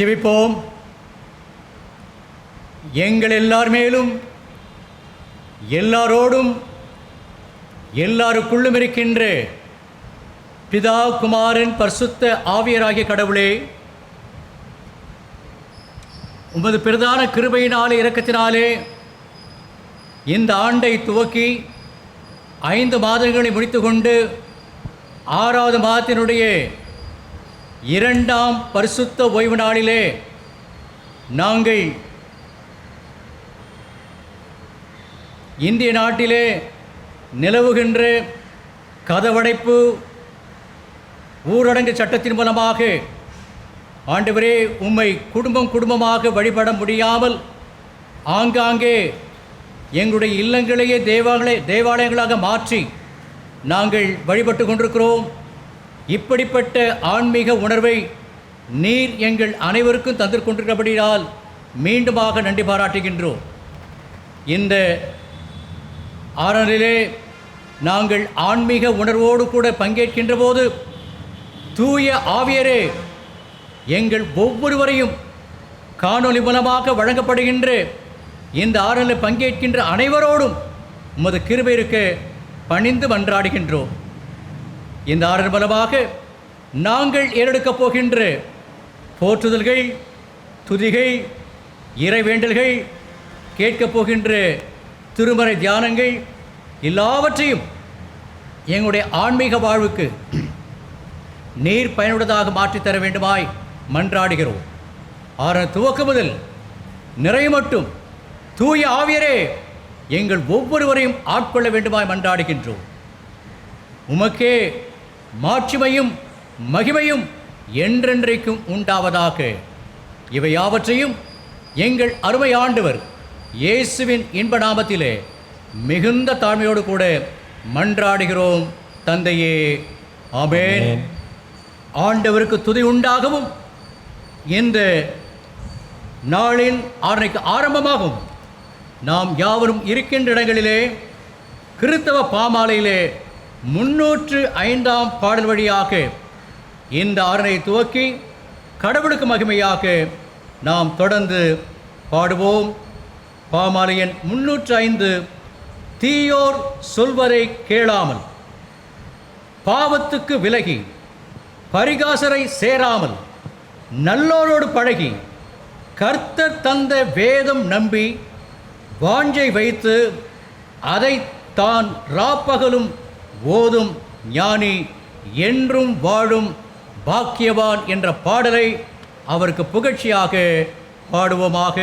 ஜெபிப்போம். எங்கள் எல்லார் மேலும் எல்லாரோடும் எல்லாருக்குள்ளும் இருக்கின்ற பிதா குமாரன் பரிசுத்த ஆவியராகிய கடவுளே, உமது பிரதான கிருபையினாலே இரக்கத்தினாலே இந்த ஆண்டை துவக்கி 5 மாதங்களை முடித்துக்கொண்டு 6வது மாதத்தினுடைய 2ஆம் பரிசுத்த ஓய்வு நாளிலே நாங்கள் இந்திய நாட்டிலே நிலவுகின்ற கதவடைப்பு ஊரடங்கு சட்டத்தின் மூலமாக ஆண்டவரே உம்மை குடும்பமாக வழிபட முடியாமல் ஆங்காங்கே எங்களுடைய இல்லங்களையே தேவாலயங்களாக மாற்றி நாங்கள் வழிபட்டு கொண்டிருக்கிறோம். இப்படிப்பட்ட ஆன்மீக உணர்வை நீர் எங்கள் அனைவருக்கும் தந்து கொண்டிருக்கிறபடியால் மீண்டுமாக நன்றி பாராட்டுகின்றோம். இந்த ஆராதனையிலே நாங்கள் ஆன்மீக உணர்வோடு கூட பங்கேற்கின்ற போது தூய ஆவியரே எங்கள் ஒவ்வொருவரையும் காணொலி மூலமாக வழங்கப்படுகின்ற இந்த ஆராதனையில் பங்கேற்கின்ற அனைவரோடும் உமது கிருபை இருக்க பணிந்து மன்றாடுகின்றோம். இந்த ஆராதனை மூலமாக நாங்கள் ஏறெடுக்கப் போகின்ற போற்றுதல்கள், துதிகள், இறைவேண்டல்கள், கேட்கப் போகின்ற திருமறை தியானங்கள் எல்லாவற்றையும் எங்களுடைய ஆன்மீக வாழ்வுக்கு நீர் பயனுள்ளதாக மாற்றித்தர வேண்டுமாய் மன்றாடுகிறோம். ஆராதனை துவக்க முதல் நிறைய மட்டும் தூய ஆவியரே எங்கள் ஒவ்வொருவரையும் ஆட்கொள்ள வேண்டுமாய் மன்றாடுகின்றோம். உமக்கே மாட்சிமையும் மகிமையும் என்றென்றைக்கும் உண்டாவதாக. இவை யாவற்றையும் எங்கள் அருமை ஆண்டவர் இயேசுவின் இன்ப நாமத்திலே மிகுந்த தாழ்மையோடு கூட மன்றாடுகிறோம் தந்தையே, ஆமென். ஆண்டவருக்கு துதி உண்டாகவும் இந்த நாளின் ஆராதனைக்கு ஆரம்பமாகும் நாம் யாவரும் இருக்கின்ற இடங்களிலே கிறித்தவ பாமாலையிலே 305ஆம் பாடல் வழியாக இந்த ஆராதனையை துவக்கி கடவுளுக்கு மகிமையாக நாம் தொடர்ந்து பாடுவோம். பாமாலை எண் 305. தீயோர் சொல்வதை கேளாமல், பாவத்துக்கு விலகி, பரிகாசரை சேராமல், நல்லோரோடு பழகி, கர்த்தர் தந்த வேதம் நம்பி வாஞ்சை வைத்து அதை தான் ராப்பகலும் ஓதும் ஞானி என்றும் வாழும் பாக்கியவான் என்ற பாடலை அவருக்கு புகழ்ச்சியாக பாடுவோமாக.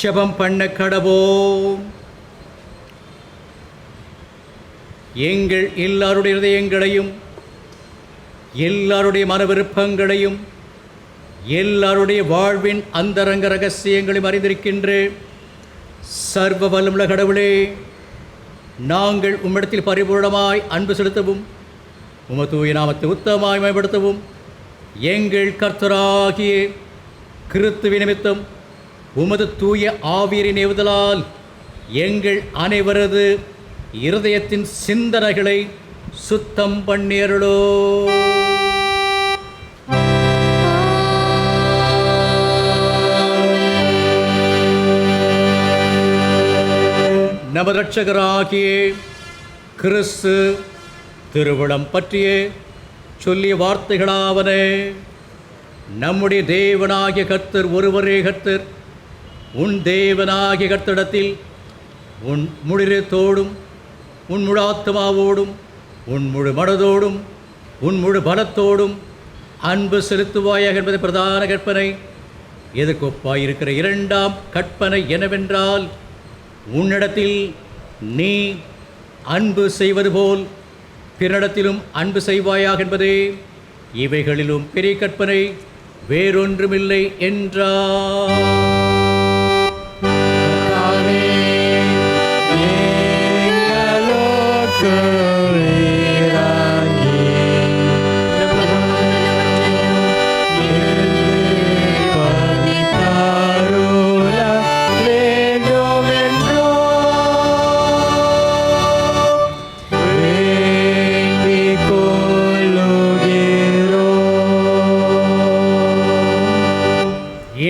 ஜெபம் பண்ண கடவோம். எங்கள் எல்லாருடைய இதயங்களையும் எல்லாருடைய மன விருப்பங்களையும் எல்லாருடைய வாழ்வின் அந்தரங்க ரகசியங்களையும் அறிந்திருக்கின்ற சர்வ வல்லமுள்ள கடவுளே, நாங்கள் உம்மிடத்தில் பரிபூர்ணமாய் அன்பு செலுத்தவும் உமது தூய நாமத்தை உத்தமாய் மேம்படுத்தவும் எங்கள் கர்த்தராகிய கிறிஸ்துவின் நிமித்தம் உமது தூய ஆவியரின் ஏவுதலால் எங்கள் அனைவரது இருதயத்தின் சிந்தனைகளை சுத்தம் பண்ணியருளோ. நமது இரட்சகராகிய கிறிஸ்து திருவிழம் பற்றிய சொல்லிய வார்த்தைகளாவன: நம்முடைய தேவனாகிய கர்த்தர் ஒருவரே கர்த்தர். உன் தேவனாகிய கர்த்தரிடத்தில் உன் முழுத்தோடும் உன் முழு ஆத்மாவோடும் உன் முழு மனதோடும் உன் முழு பலத்தோடும் அன்பு செலுத்துவாயாக என்பது பிரதான கற்பனை. எதற்கொப்பாயிருக்கிற இரண்டாம் கற்பனை என்னவென்றால், உன்னிடத்தில் நீ அன்பு செய்வது போல் பிறனிடத்திலும் அன்பு செய்வாயாக என்பதே. இவைகளிலும் பெரிய கற்பனை வேறொன்றுமில்லை என்றார்.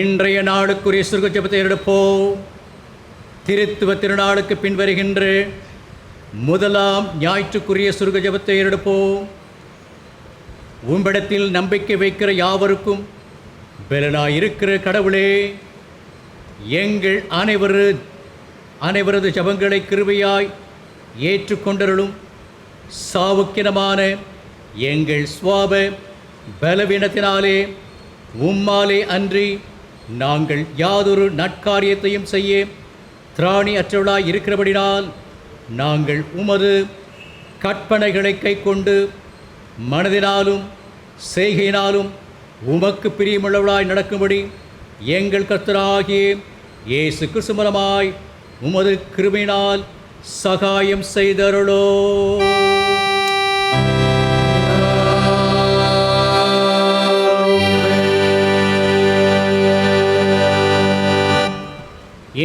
இன்றைய நாளுக்குரிய சுருக்க ஜெபத்தை எடுப்போம். திருத்துவ திருநாளுக்கு பின்வருகின்ற முதலாம் ஞாயிற்றுக்குரிய சுருக்க ஜெபத்தை எடுப்போம். உம்மிடத்தில் நம்பிக்கை வைக்கிற யாவருக்கும் பலனாயிருக்கிற கடவுளே, எங்கள் அனைவரது ஜெபங்களை கிருபையாய் ஏற்றுக்கொண்டருளும். சாவுக்கினமான எங்கள் சுவாப பலவீனத்தினாலே உம்மாலே அன்றி நாங்கள் யாதொரு நற்காரியத்தையும் செய்ய திராணி அற்றவளாய் இருக்கிறபடினால் நாங்கள் உமது கற்பனைகளை கைக்கொண்டு மனதினாலும் செய்கையினாலும் உமக்கு பிரியமுள்ளவளாய் நடக்கும்படி எங்கள் கர்த்தராகிய இயேசு கிறிஸ்து மூலமாய் உமது கிருபையினால் சகாயம் செய்தருளோ.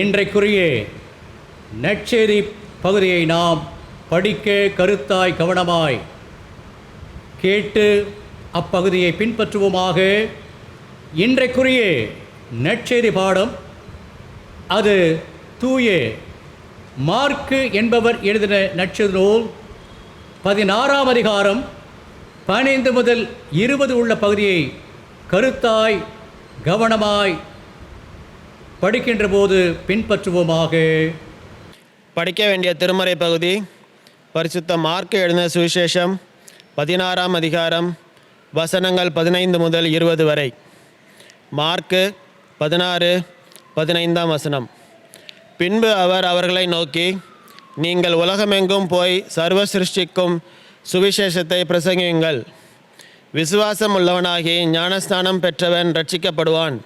இன்றைக்குரிய நற்செய்தி பகுதியை நாம் படிக்க கருத்தாய் கவனமாய் கேட்டு அப்பகுதியை பின்பற்றுவோமாக. இன்றைக்குரிய நற்செய்தி பாடம் அது தூய மார்க்கு என்பவர் எழுதின நற்செய்தி நூல் 16ஆம் அதிகாரம் 15 முதல் 20 உள்ள பகுதியை கருத்தாய் கவனமாய் படிக்கின்ற போது பின்பற்றுவோமாக. படிக்க வேண்டிய திருமறை பகுதி பரிசுத்த மார்க்கு எழுதின சுவிசேஷம் 16ஆம் அதிகாரம் வசனங்கள் 15 முதல் 20 வரை. மார்க்கு 16:15 வசனம். பின்பு அவர் அவர்களை நோக்கி, நீங்கள் உலகமெங்கும் போய் சர்வ சிருஷ்டிக்கும் சுவிசேஷத்தை பிரசங்கியுங்கள். விசுவாசம் உள்ளவனாகி ஞானஸ்நானம் பெற்றவன் ரட்சிக்கப்படுவான்.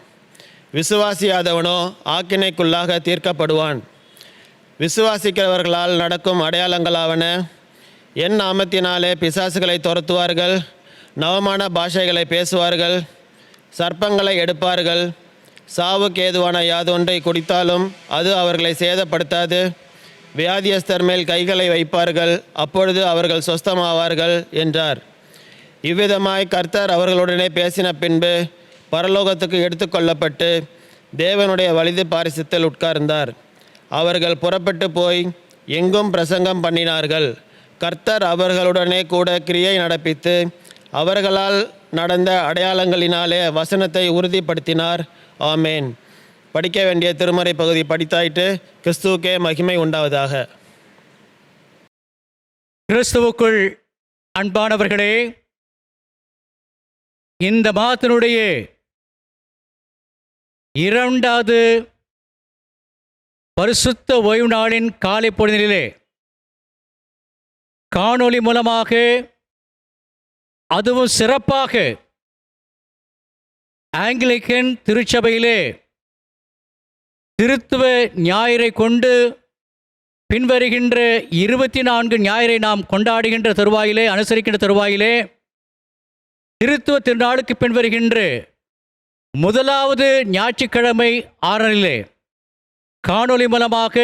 விசுவாசியாதவனோ ஆக்கினைக்குள்ளாக தீர்க்கப்படுவான். விசுவாசிக்கிறவர்களால் நடக்கும் அடையாளங்களாவன: என் நாமத்தினாலே பிசாசுகளை துரத்துவார்கள், நவமான பாஷைகளை பேசுவார்கள், சர்ப்பங்களை எடுப்பார்கள், சாவுக்கு ஏதுவான யாதொன்றை குடித்தாலும் அது அவர்களை சேதப்படுத்தாது, வியாதியஸ்தர் மேல் கைகளை வைப்பார்கள், அப்பொழுது அவர்கள் சொஸ்தமாவார்கள் என்றார். இவ்விதமாய் கர்த்தர் அவர்களுடனே பேசின பின்பு பரலோகத்துக்கு எடுத்துக்கொள்ளப்பட்டு தேவனுடைய வலது பாரிசத்தில் உட்கார்ந்தார். அவர்கள் புறப்பட்டு போய் எங்கும் பிரசங்கம் பண்ணினார்கள். கர்த்தர் அவர்களுடனே கூட கிரியை நடப்பித்து அவர்களால் நடந்த அடையாளங்களினாலே வசனத்தை உறுதிப்படுத்தினார். ஆமேன். படிக்க வேண்டிய திருமறை பகுதி படித்தாயிட்டு. கிறிஸ்துவுக்கே மகிமை உண்டாவதாக. கிறிஸ்துவுக்குள் அன்பானவர்களே, இந்த மாதத்தினுடைய 2வது பரிசுத்த ஓய்வு நாளின் காலை பொழுதிலே காணொளி மூலமாக, அதுவும் சிறப்பாக ஆங்கிலிக்கன் திருச்சபையிலே திருத்துவ ஞாயிறை கொண்டு பின்வருகின்ற 24 ஞாயிறை நாம் கொண்டாடுகின்ற தருவாயிலே, அனுசரிக்கின்ற தருவாயிலே, திருத்துவ திருநாளுக்கு பின்வருகின்ற 1வது ஞாயிற்றுக்கிழமை ஆறனிலே காணொளி மூலமாக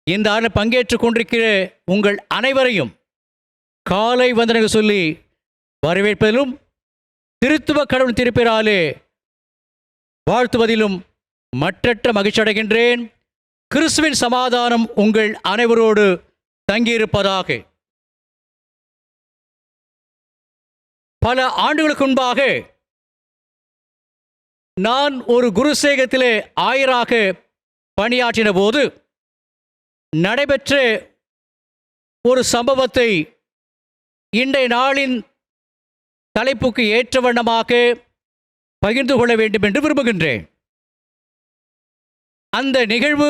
இந்த ஆறில் பங்கேற்றுக் கொண்டிருக்கிற உங்கள் அனைவரையும் காலை வந்தனங்கள் சொல்லி வரவேற்பதிலும் திருத்துவ கடவுள் திருப்பிறாலே வாழ்த்துவதிலும் மற்றற்ற மகிழ்ச்சி அடைகின்றேன். கிறிஸ்துவின் சமாதானம் உங்கள் அனைவரோடு தங்கியிருப்பதாக. பல ஆண்டுகளுக்கு முன்பாக நான் ஒரு குருசேகத்திலே ஆயராக பணியாற்றின போது நடைபெற்ற ஒரு சம்பவத்தை இன்றைய நாளின் தலைப்புக்கு ஏற்ற வண்ணமாக பகிர்ந்து கொள்ள வேண்டும் என்று விரும்புகின்றேன். அந்த நிகழ்வு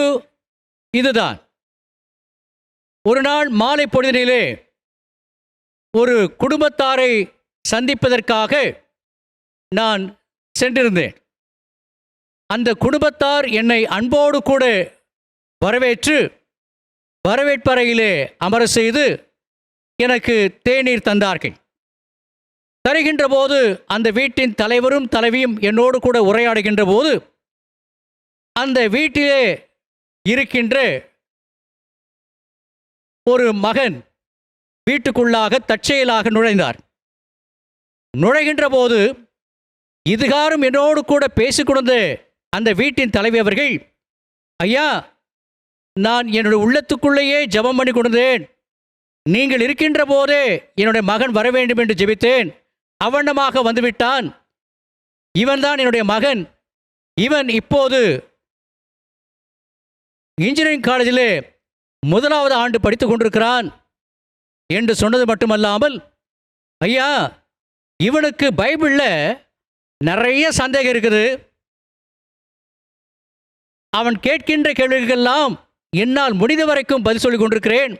இதுதான். ஒரு நாள் மாலை பொழுதினிலே ஒரு குடும்பத்தாரை சந்திப்பதற்காக நான் சென்றிருந்தேன். அந்த குடும்பத்தார் என்னை அன்போடு கூட வரவேற்று வரவேற்பறையிலே அமர செய்து எனக்கு தேநீர் தந்தார்கள். தருகின்ற போது அந்த வீட்டின் தலைவரும் தலைவியும் என்னோடு கூட உரையாடுகின்ற போது அந்த வீட்டிலே இருக்கின்ற ஒரு மகன் வீட்டுக்குள்ளாக தற்செயலாக நுழைந்தார். நுழைகின்ற போது இதுகாரும் என்னோடு கூட பேசிக்கொண்ட அந்த வீட்டின் தலைவி அவர்கள், ஐயா, நான் என்னுடைய உள்ளத்துக்குள்ளேயே ஜெபம் பண்ணி கொண்டேன். நீங்கள் இருக்கின்ற போதே என்னுடைய மகன் வர வேண்டும் என்று ஜெபித்தேன். அவண்ணமாக வந்துவிட்டான். இவன்தான் என்னுடைய மகன். இவன் இப்போது இன்ஜினியரிங் காலேஜிலே 1வது ஆண்டு படித்துக் கொண்டிருக்கிறான் என்று சொன்னது மட்டுமல்லாமல், ஐயா, இவனுக்கு பைபிளில் நிறைய சந்தேகம் இருக்குது. அவன் கேட்கின்ற கேள்விகளெல்லாம் என்னால் முடிந்த வரைக்கும் பதில் சொல்லிக் கொண்டிருக்கிறேன்.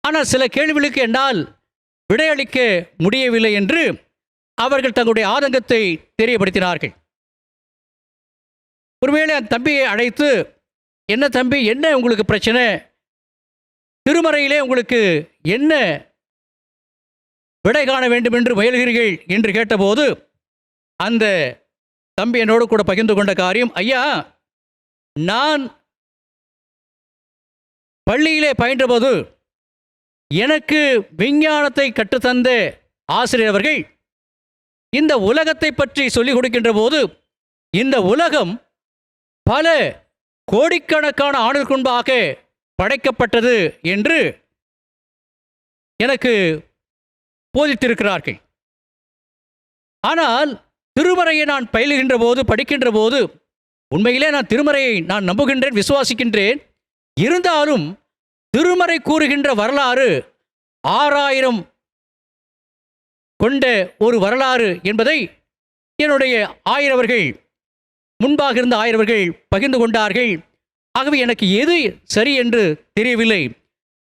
ஆனால் சில கேள்விகளுக்கு என்னால் விடையளிக்க முடியவில்லை என்று அவர்கள் தங்களுடைய ஆதங்கத்தை தெரியப்படுத்தினார்கள். ஒருவேளை அந்த தம்பியை அழைத்து, என்ன தம்பி, என்ன உங்களுக்கு பிரச்சனை? திருமறையிலே உங்களுக்கு என்ன விடை காண வேண்டும் என்று முயல்கிறீர்கள் என்று கேட்டபோது அந்த தம்பி என்னோடு கூட பகிர்ந்து கொண்ட காரியம், ஐயா, நான் பள்ளியிலே பயின்றபோது எனக்கு விஞ்ஞானத்தை கற்றுத்தந்த ஆசிரியர் அவர்கள் இந்த உலகத்தை பற்றி சொல்லிக் கொடுக்கின்ற போது இந்த உலகம் பல கோடிக்கணக்கான ஆண்டுகளுக்கு முன்பாக படைக்கப்பட்டது என்று எனக்கு போதித்திருக்கிறார்கள். ஆனால் திருமறையை நான் பயிலுகின்ற போது, படிக்கின்ற போது, உண்மையிலே நான் திருமறையை நான் நம்புகின்றேன், விசுவாசிக்கின்றேன். இருந்தாலும் திருமறை கூறுகின்ற வரலாறு 6000 கொண்ட ஒரு வரலாறு என்பதை என்னுடைய ஆயரவர்கள், முன்பாக இருந்த ஆயரவர்கள் பகிர்ந்து கொண்டார்கள். ஆகவே எனக்கு எது சரி என்று தெரியவில்லை.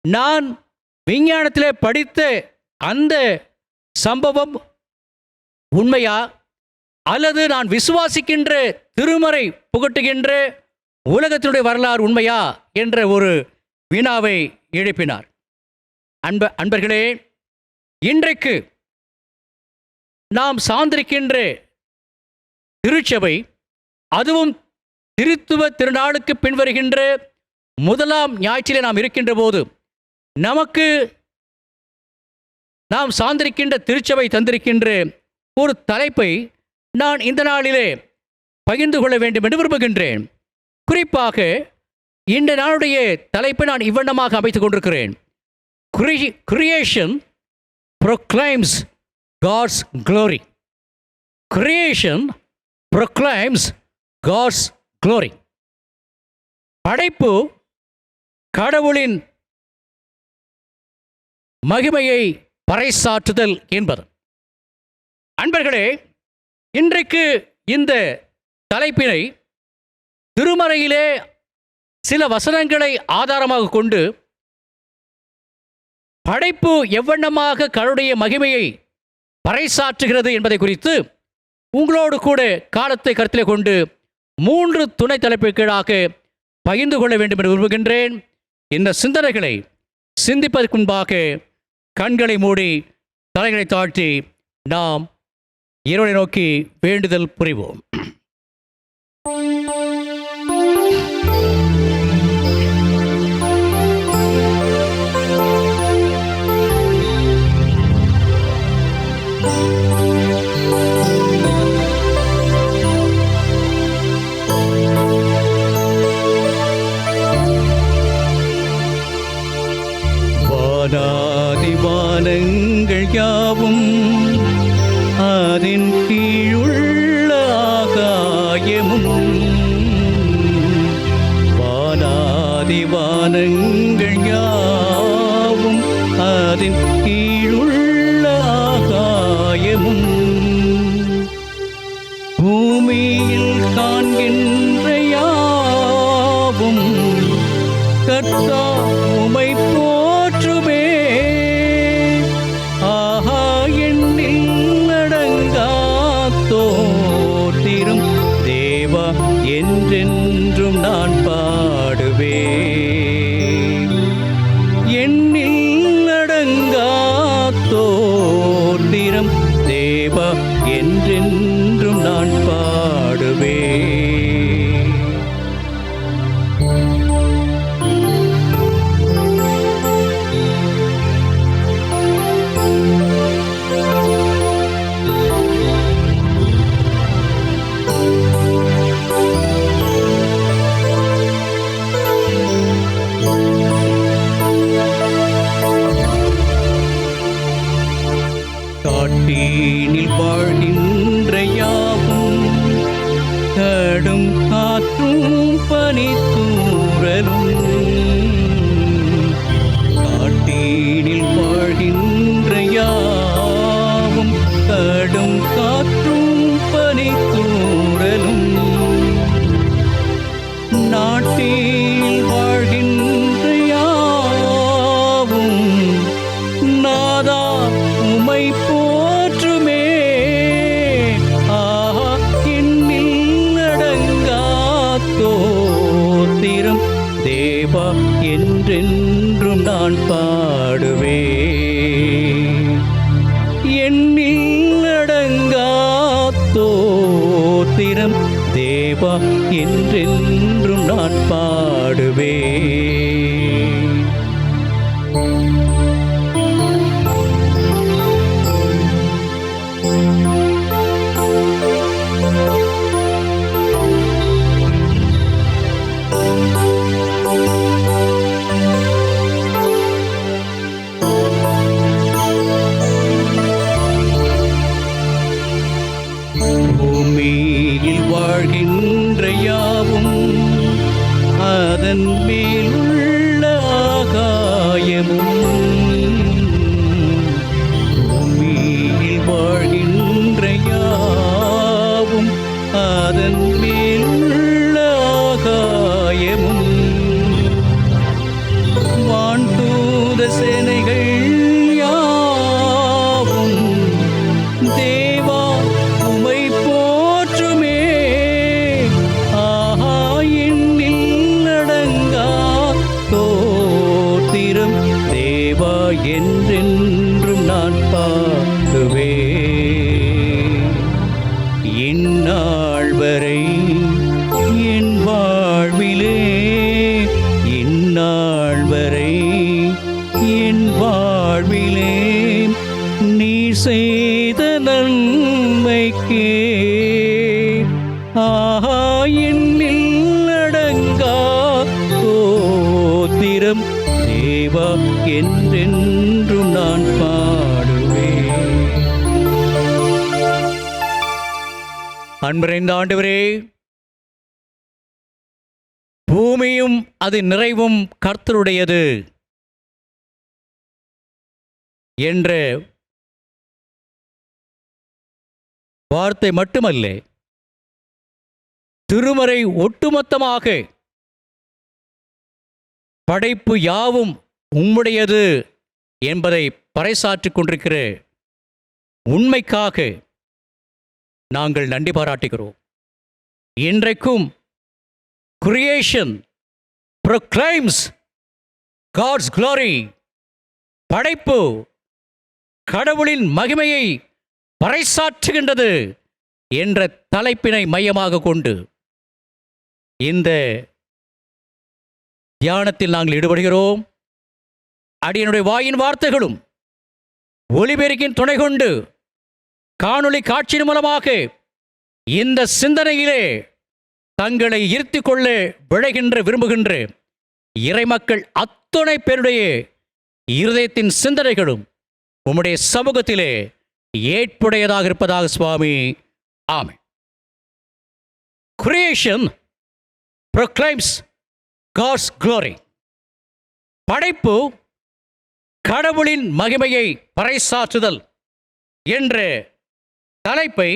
நான் விஞ்ஞானத்திலே படித்த அந்த சம்பவம் உண்மையா, அல்லது நான் விசுவாசிக்கின்ற திருமறை புகட்டுகின்ற உலகத்தினுடைய வரலாறு உண்மையா என்ற ஒரு வினாவை எழுப்பினார். அன்பர்களே, இன்றைக்கு நாம் சார்ந்திருக்கின்ற திருச்சபை, அதுவும் திருத்துவ திருநாளுக்கு பின்வருகின்ற முதலாம் ஞாயிற்றிலே நாம் இருக்கின்ற போது, நமக்கு நாம் சார்ந்திருக்கின்ற திருச்சபை தந்திருக்கின்ற ஒரு தலைப்பை நான் இந்த நாளிலே பகிர்ந்து கொள்ள வேண்டும் என்று விரும்புகின்றேன். குறிப்பாக இந்த நாளுடைய தலைப்பை நான் இவ்வண்ணமாக அமைத்துக் கொண்டிருக்கிறேன். Creation proclaims God's glory. Creation proclaims God's glory. படைப்பு கடவுளின் மகிமையை பறைசாற்றுதல் என்பது. அன்பர்களே, இன்றைக்கு இந்த தலைப்பினை திருமறையிலே சில வசனங்களை ஆதாரமாக கொண்டு படைப்பு எவ்வண்ணமாக கடவுளுடைய மகிமையை பறைசாற்றுகிறது என்பதை குறித்து உங்களோடு கூட காலத்தை கருத்திலே கொண்டு 3 துணை தலைப்பு கீழாக பகிர்ந்து கொள்ள வேண்டும் என்று விரும்புகின்றேன். இந்த சிந்தனைகளை சிந்திப்பதற்கு முன்பாக கண்களை மூடி தலைகளை தாழ்த்தி நாம் இறைவனை நோக்கி வேண்டுதல் புரிவோம். வானங்கள் யாவும் அதன் கீழுள்ள ஆகாயமும், வானங்கள் யாவும் அதன் கீழுள்ள ஆகாயமும், பூமியில் காண்கின்ற யாவும் கர்த்தா உம்மை போற்றுமே. தோற்றிரும் தேவா என்றென்றும் நான் பாடுவேன். எண்ணில் அடங்கா தோற்றிரும் தேவா என்றென்றும் நான் பாடுவேன். காட்டீனில் வாழ்கின்ற யாவும் கடும் காற்றும் பனித்தூறலும், காட்டீனில் வாழ்கின்ற யாவும் கடும் காற்றும் பனித்தூறலும், நாட்டில் வாழ்கின்ற யாவும் நாதா உம்மை போற்றுமே. எண்ணில் அடங்கா தோத்திரம் தேவா என்றென்றும் நான் பாடுவேன். எண்ணில் அடங்கா தோத்திரம் தேவா என்றென்றும் நான் பாடுவேன். பூமியில் வாழ்கின்ற யாவும் அதன் மேலுள்ள ஆகாயமும், பூமியில் அதன் மேலுள்ள ஆகாயமும் வான்தூத சேனைகள் யாவும் தேவா உமை போற்றுமே. ஆஹா எண்ணில் அடங்கா தோத்திரம் தேவா என்றென்றும் நான் பாடுவே. இந்நாள் வரை என் வாழ்விலே, இந்நாள் வரை என் வாழ்விலே நீ செய்த நன்மைக்கே ஆஹா எண்ணில் அடங்கா தோத்திரம் தேவா என்றென்றும் நான் பாடுவேன். அன்பிறைந்த ஆண்டவரே, பூமியும் அது நிறைவும் கர்த்தருடையது என்ற வார்த்தை மட்டுமல்ல, திருமறை ஒட்டுமொத்தமாக படைப்பு யாவும் உம்முடையது என்பதை பறைசாற்றிக் கொண்டிருக்கிற உண்மைக்காக நாங்கள் நன்றி பாராட்டுகிறோம். இன்றைக்கும் creation proclaims God's glory. படைப்பு கடவுளின் மகிமையை பறைசாற்றுகின்றது என்ற தலைப்பினை மையமாக கொண்டு இந்த தியானத்தில் நாங்கள் ஈடுபடுகிறோம். அடியனுடைய வாயின் வார்த்தைகளும் ஒலிபெருக்கின் துணை கொண்டு காணொளி காட்சியின் மூலமாக இந்த சிந்தனையிலே தங்களை இருத்திக் கொள்ள விரும்புகின்ற இறைமக்கள் அத்துணை பேருடைய இருதயத்தின் சிந்தனைகளும் உம்முடைய சமூகத்திலே ஏற்புடையதாக இருப்பதாக சுவாமி. ஆமென். Creation proclaims God's glory. படைப்பு கடவுளின் மகிமையை பறைசாற்றுதல் என்ற தலைப்பை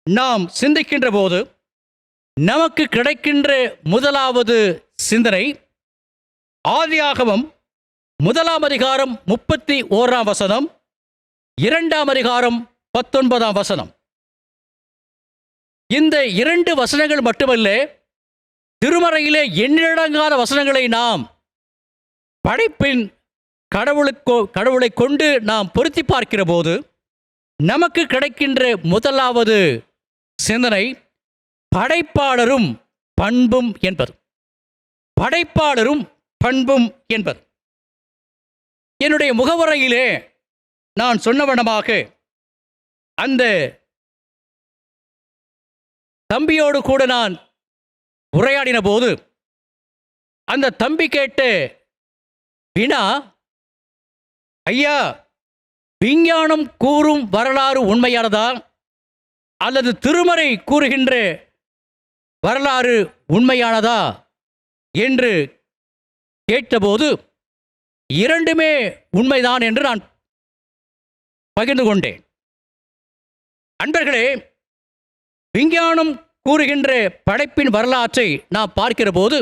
நாம் சிந்திக்கின்ற போது நமக்கு கிடைக்கின்ற முதலாவது சிந்தனை ஆதியாகமம் 1 அதிகாரம் 31 வசனம், 2 அதிகாரம் 19 வசனம். இந்த 2 வசனங்கள் மட்டுமல்ல, திருமறையிலே எண்ணிலடங்காத வசனங்களை நாம் படைப்பின் கடவுளை கொண்டு நாம் பொருத்தி பார்க்கிற போது நமக்கு கிடைக்கின்ற முதலாவது சிந்தனை படைப்பாளரும் பண்பும் என்பது. படைப்பாளரும் பண்பும் என்பது. என்னுடைய முகவுரையிலே நான் சொன்னவனமாக அந்த தம்பியோடு கூட நான் உரையாடின போது அந்த தம்பி கேட்ட வினா, ஐயா, விஞ்ஞானம் கூறும் வரலாறு உண்மையானதா அல்லது திருமறை கூறுகின்ற வரலாறு உண்மையானதா என்று கேட்டபோது இரண்டுமே உண்மைதான் என்று நான் பகிர்ந்து கொண்டேன். அன்பர்களே, விஞ்ஞானம் கூறுகின்ற படைப்பின் வரலாற்றை நாம் பார்க்கிற போது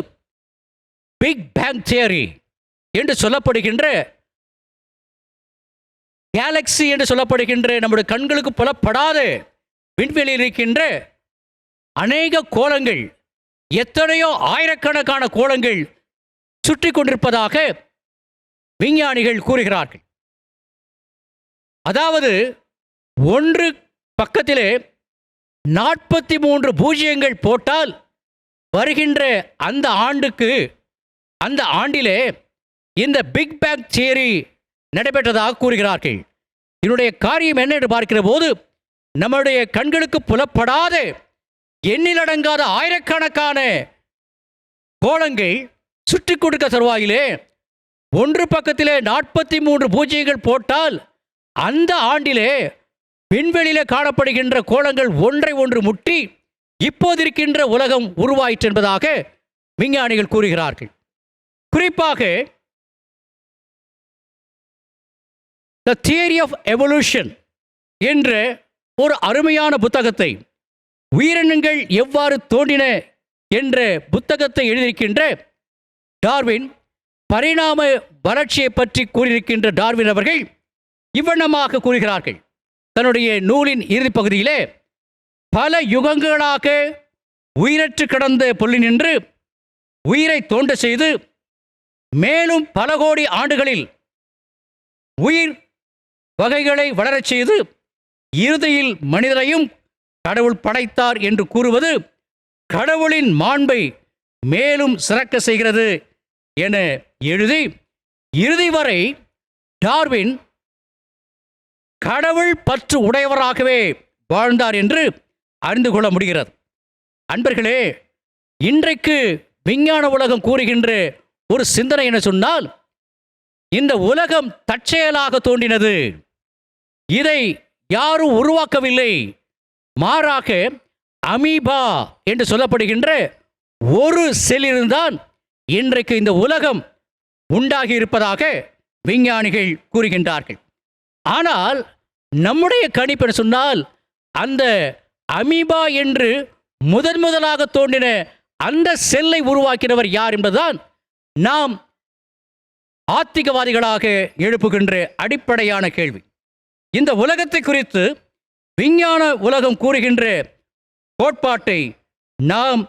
பிக் பேங் தியரி என்று சொல்லப்படுகின்ற கேலக்சி என்று சொல்லப்படுகின்ற நம்முடைய கண்களுக்கு புலப்படாத விண்வெளியில் இருக்கின்ற அநேக கோளங்கள், எத்தனையோ ஆயிரக்கணக்கான கோளங்கள் சுற்றி கொண்டிருப்பதாக விஞ்ஞானிகள் கூறுகிறார்கள். அதாவது ஒன்று பக்கத்திலே 43 பூஜ்ஜியங்கள் போட்டால் வருகின்ற அந்த ஆண்டிலே இந்த பிக் பேங் தியரி நடைபெற்றதாக கூறுகிறார்கள். இதனுடைய காரியம் என்ன என்று பார்க்கிற போது நம்முடைய கண்களுக்கு புலப்படாத எண்ணிலடங்காத ஆயிரக்கணக்கான கோளங்கள் சுற்றி கொடுக்க தருவாயிலே ஒன்று பக்கத்திலே 43 பூஜ்ஜியங்கள் போட்டால் அந்த ஆண்டிலே விண்வெளியிலே காணப்படுகின்ற கோளங்கள் ஒன்றை ஒன்று முட்டி இப்போதிருக்கின்ற உலகம் உருவாயிற்று என்பதாக விஞ்ஞானிகள் கூறுகிறார்கள். குறிப்பாக த தியரி ஆஃப் எவல்யூஷன் என்ற ஒரு அருமையான புத்தகத்தை உயிரினங்கள் எவ்வாறு தோன்றின என்ற புத்தகத்தை எழுதியிருக்கின்ற டார்வின், பரிணாம வளர்ச்சியை பற்றி கூறியிருக்கின்ற டார்வின் அவர்கள் இவ்வண்ணமாக கூறுகிறார்கள். தன்னுடைய நூலின் இறுதிப் பகுதியிலே, பல யுகங்களாக உயிரற்று கிடந்த பொருளினின்று உயிரை தோன்ற செய்து மேலும் பல கோடி ஆண்டுகளில் உயிர் வகைகளை வளரச் செய்து இறுதியில் மனிதரையும் கடவுள் படைத்தார் என்று கூறுவது கடவுளின் மாண்பை மேலும் சிறக்க செய்கிறது என எழுதி, இறுதி வரை டார்வின் கடவுள் பற்று உடையவராகவே வாழ்ந்தார் என்று அறிந்து கொள்ள முடிகிறது. அன்பர்களே, இன்றைக்கு விஞ்ஞான உலகம் கூறுகின்ற ஒரு சிந்தனை என சொன்னால், இந்த உலகம் தற்செயலாக தோன்றினது, இதை யாரும் உருவாக்கவில்லை, மாறாக அமீபா என்று சொல்லப்படுகின்ற ஒரு செல்லிருந்தான் இன்றைக்கு இந்த உலகம் உண்டாகி இருப்பதாக விஞ்ஞானிகள் கூறுகின்றார்கள். ஆனால் நம்முடைய கணிப்பு என சொன்னால், அந்த அமீபா என்று முதலாக தோன்றின அந்த செல்லை உருவாக்கினவர் யார் என்பதுதான் நாம் ஆத்திகவாதிகளாக எழுப்புகின்ற அடிப்படையான கேள்வி. இந்த உலகத்தை குறித்து விஞ்ஞான உலகம் கூறுகின்ற கோட்பாட்டை நாம்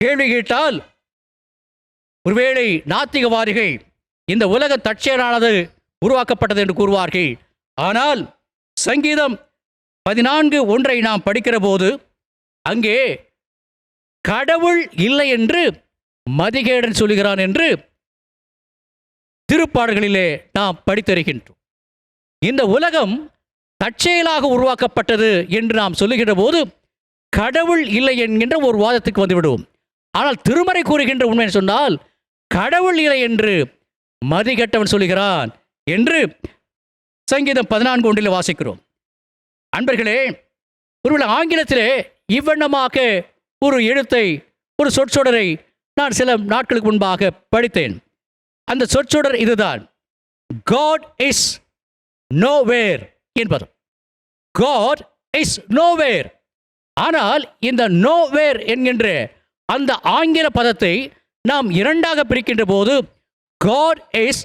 கேள்வி கேட்டால், ஒருவேளை நாத்திகவாதிகள் இந்த உலக தற்செயலானது உருவாக்கப்பட்டது என்று கூறுவார்கள். ஆனால் சங்கீதம் 14:1 நாம் படிக்கிற போது அங்கே கடவுள் இல்லை என்று மதிகேடன் சொல்கிறான் என்று திருப்பாடல்களிலே நாம் படித்திருக்கின்றோம். இந்த உலகம் தற்செயலாக உருவாக்கப்பட்டது என்று நாம் சொல்லுகின்ற போது கடவுள் இல்லை என்கின்ற ஒரு வாதத்துக்கு வந்துவிடுவோம். ஆனால் திருமறை கூறுகின்ற உண்மை சொன்னால், கடவுள் இல்லை என்று மதிகெட்டவன் சொல்லுகிறான் என்று சங்கீதம் 14:1 வாசிக்கிறோம். அன்பர்களே, ஒருவேளை ஆங்கிலத்திலே இவ்வண்ணமாக ஒரு எழுத்தை, ஒரு சொற்றொடரை நான் சில நாட்களுக்கு முன்பாக படித்தேன். அந்த சொற்றொடர் இதுதான்: God is nowhere என்பது. God is nowhere. ஆனால் இந்த nowhere என்கின்ற அந்த ஆங்கில பதத்தை நாம் இரண்டாக பிரிக்கின்ற போது God is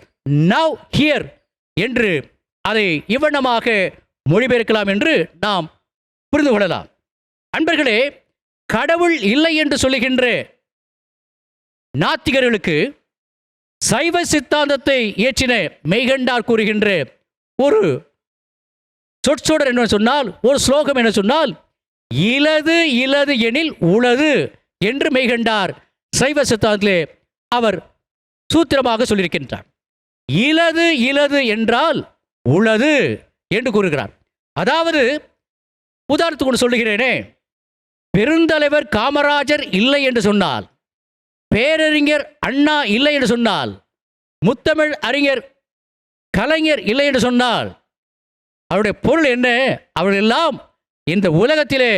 now here என்று அதை இவ்வண்ணமாக மொழிபெயர்க்கலாம் என்று நாம் புரிந்து கொள்ளலாம். அன்பர்களே, கடவுள் இல்லை என்று சொல்லுகின்ற நாத்திகர்களுக்கு சைவ சித்தாந்தத்தை இயற்றின மெய்கண்டார் கூறுகின்ற ஒரு சொற்றொடர் என்ன சொன்னால், ஒரு ஸ்லோகம் என்ன சொன்னால், இலது இலது எனில் உளது என்று மெய்கண்டார் சைவ சித்தாந்தத்திலே அவர் சூத்திரமாக சொல்லியிருக்கின்றார். இலது இலது என்றால் உளது என்று கூறுகிறார். அதாவது உதாரணத்துக்கு சொல்லுகிறேனே, பெருந்தலைவர் காமராஜர் இல்லை என்று சொன்னால், பேரறிஞர் அண்ணா இல்லை என்று சொன்னால், முத்தமிழ் அறிஞர் கலைஞர் இல்லை என்று சொன்னால், அவருடைய பொருள் என்ன? அவர்கள் எல்லாம் இந்த உலகத்திலே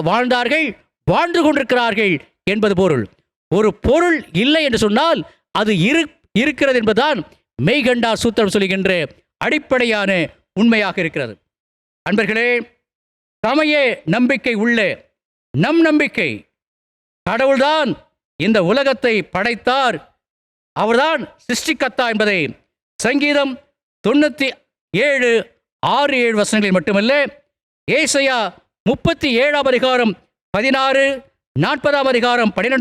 வாழ்ந்தார்கள், வாழ்ந்து கொண்டிருக்கிறார்கள் என்பது பொருள். ஒரு பொருள் இல்லை என்று சொன்னால் அது இருக்கிறது என்பதுதான் மெய்கண்டார் சூத்திரம் சொல்லுகின்ற அடிப்படையான உண்மையாக இருக்கிறது. அன்பர்களே, சமய நம்பிக்கை உள்ள நம் நம்பிக்கை, கடவுள்தான் இந்த உலகத்தை படைத்தார், அவர்தான் சிருஷ்டிகர்த்தா என்பதை சங்கீதம் 97:6-7 வசனங்களில் மட்டுமல்ல, ஏசாயா 37:16, 40 12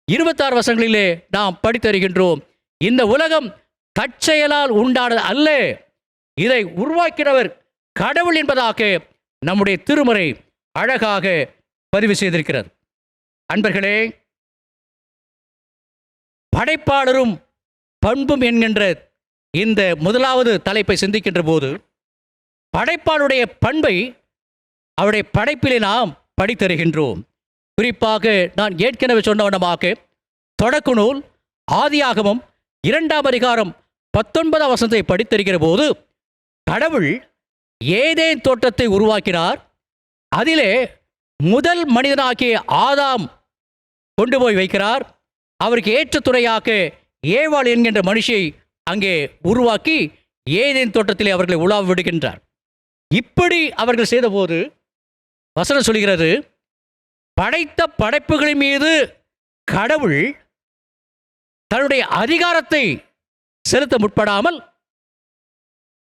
26 வசனங்களிலே நாம் படித்தருகின்றோம். இந்த உலகம் தற்செயலால் உண்டானது அல்ல, இதை உருவாக்கினவர் கடவுள் என்பதாக நம்முடைய திருமறை அழகாக பதிவு செய்திருக்கிறது. அன்பர்களே, படைப்பாளரும் பண்பும் என்கின்ற இந்த முதலாவது தலைப்பை சிந்திக்கின்ற போது, படைப்பாளருடைய பண்பை அவருடைய படைப்பிலே நாம் படித்தருகின்றோம். குறிப்பாக நான் ஏற்கனவே சொன்னவனமாக தொடக்க நூல் ஆதியாகமம் 2 19 வசனத்தை படித்தருகிற போது, கடவுள் ஏதேன் தோட்டத்தை உருவாக்கினார், அதிலே முதல் மனிதனாகிய ஆதாம் கொண்டு போய் வைக்கிறார், அவருக்கு ஏற்ற துணையாக ஏவாள் என்கின்ற மனுஷியை அங்கே உருவாக்கி ஏதேன் தோட்டத்திலே அவர்களை உலாவ விடுகின்றார். இப்படி அவர்கள் செய்தபோது வசனம் சொல்கிறது, படைத்த படைப்புகளின் மீது கடவுள் தன்னுடைய அதிகாரத்தை செலுத்த முற்படாமல்